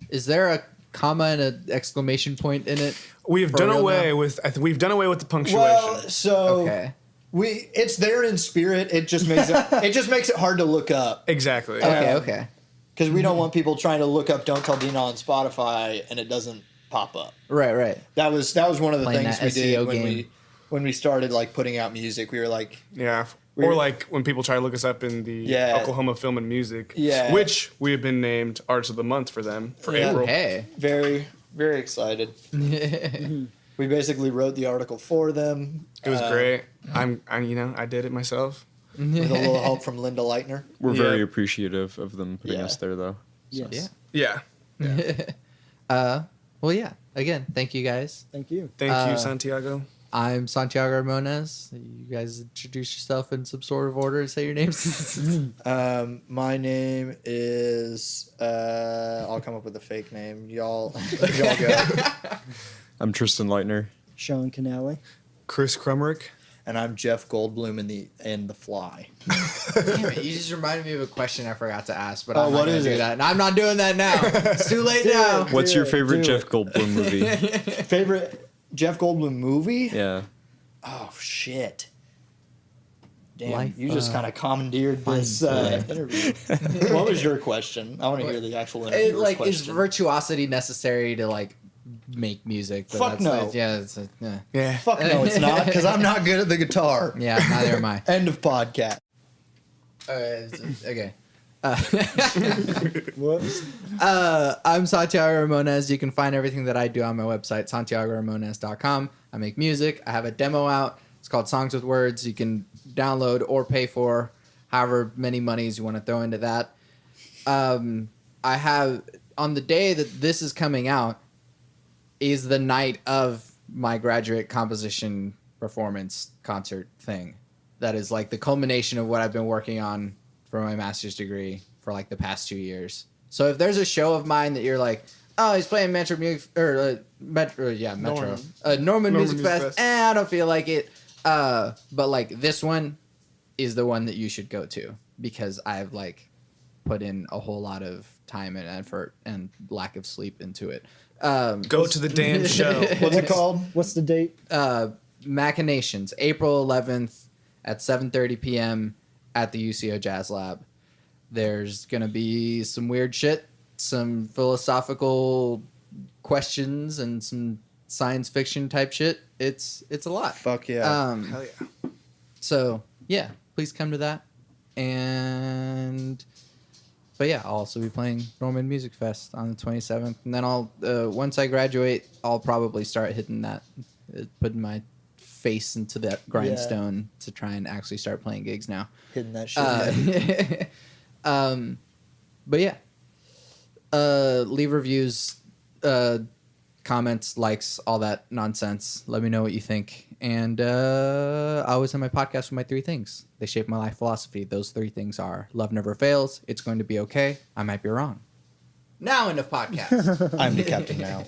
is there a comma and an exclamation point in it? We've For done real away now? with we've done away with the punctuation. Well, so Okay. it's there in spirit. It just makes it hard to look up Exactly. Okay. Um, Okay. because we don't want people trying to look up "Don't Tell Dena" on Spotify and it doesn't pop up. Right. Right. That was one of the Playing things that we did SEO when game. we started like putting out music. We were like, Yeah. We're- Or like when people try to look us up in the Yeah. Oklahoma Film and Music. Yeah. Which we have been named Arts of the Month for them for Yeah. April. Hey. very, very excited. We basically wrote the article for them. It was great. I did it myself. With a little help from Linda Leitner. We're Yeah. very appreciative of them putting Yeah. us there, though. Yes. Yeah. Yeah. Well, yeah. Again, thank you guys. Thank you. Thank you, Santiago. I'm Santiago Ramones. You guys introduce yourself in some sort of order and say your names. My name is. I'll come up with a fake name. Y'all go. I'm Tristan Leitner. Sean Canale. Chris Krumrick. And I'm Jeff Goldblum in the Fly. Damn it, you just reminded me of a question I forgot to ask, but Oh, I'm not what going is to do it? that. And I'm not doing that now. It's too late Do now. it. What's your it, favorite do Jeff it. Goldblum movie? Favorite Jeff Goldblum movie? Yeah. Oh shit! Damn, Life, you just kind of commandeered this finds interview. What was your question? I want to hear the actual It, interviewer's like, is question. virtuosity necessary to, like, make music? But Fuck no. Yeah, it's yeah. Yeah. Fuck no, it's not, because I'm not good at the guitar. Yeah, neither am I. End of podcast. Okay. Whoops. I'm Santiago Ramones. You can find everything that I do on my website, santiagoramones.com. I make music. I have a demo out. It's called Songs with Words. You can download or pay for however many monies you want to throw into that. I have, on the day that this is coming out, is the night of my graduate composition performance concert thing. That is like the culmination of what I've been working on for my master's degree for like the past 2 years. So if there's a show of mine that you're like, oh, he's playing Metro Music or Metro, Norman Music Fest. I don't feel like it. But like this one is the one that you should go to because I've like put in a whole lot of time and effort and lack of sleep into it. Go to the damn show. What's it called? What's the date? Machinations, April 11th at 7:30 p.m. at the UCO Jazz Lab. There's gonna be some weird shit, some philosophical questions, and some science fiction type shit. It's a lot. Fuck yeah. Hell yeah. So yeah, please come to that. But yeah, I'll also be playing Norman Music Fest on the 27th, and then I'll once I graduate, I'll probably start hitting that, putting my face into that grindstone to try and actually start playing gigs now. Hitting that shit. But yeah, leave reviews, comments, likes, all that nonsense. Let me know what you think. And I always have my podcast with my 3 things. They shape my life philosophy. Those 3 things are: love never fails, it's going to be okay, I might be wrong. Now enough podcast. I'm the captain now.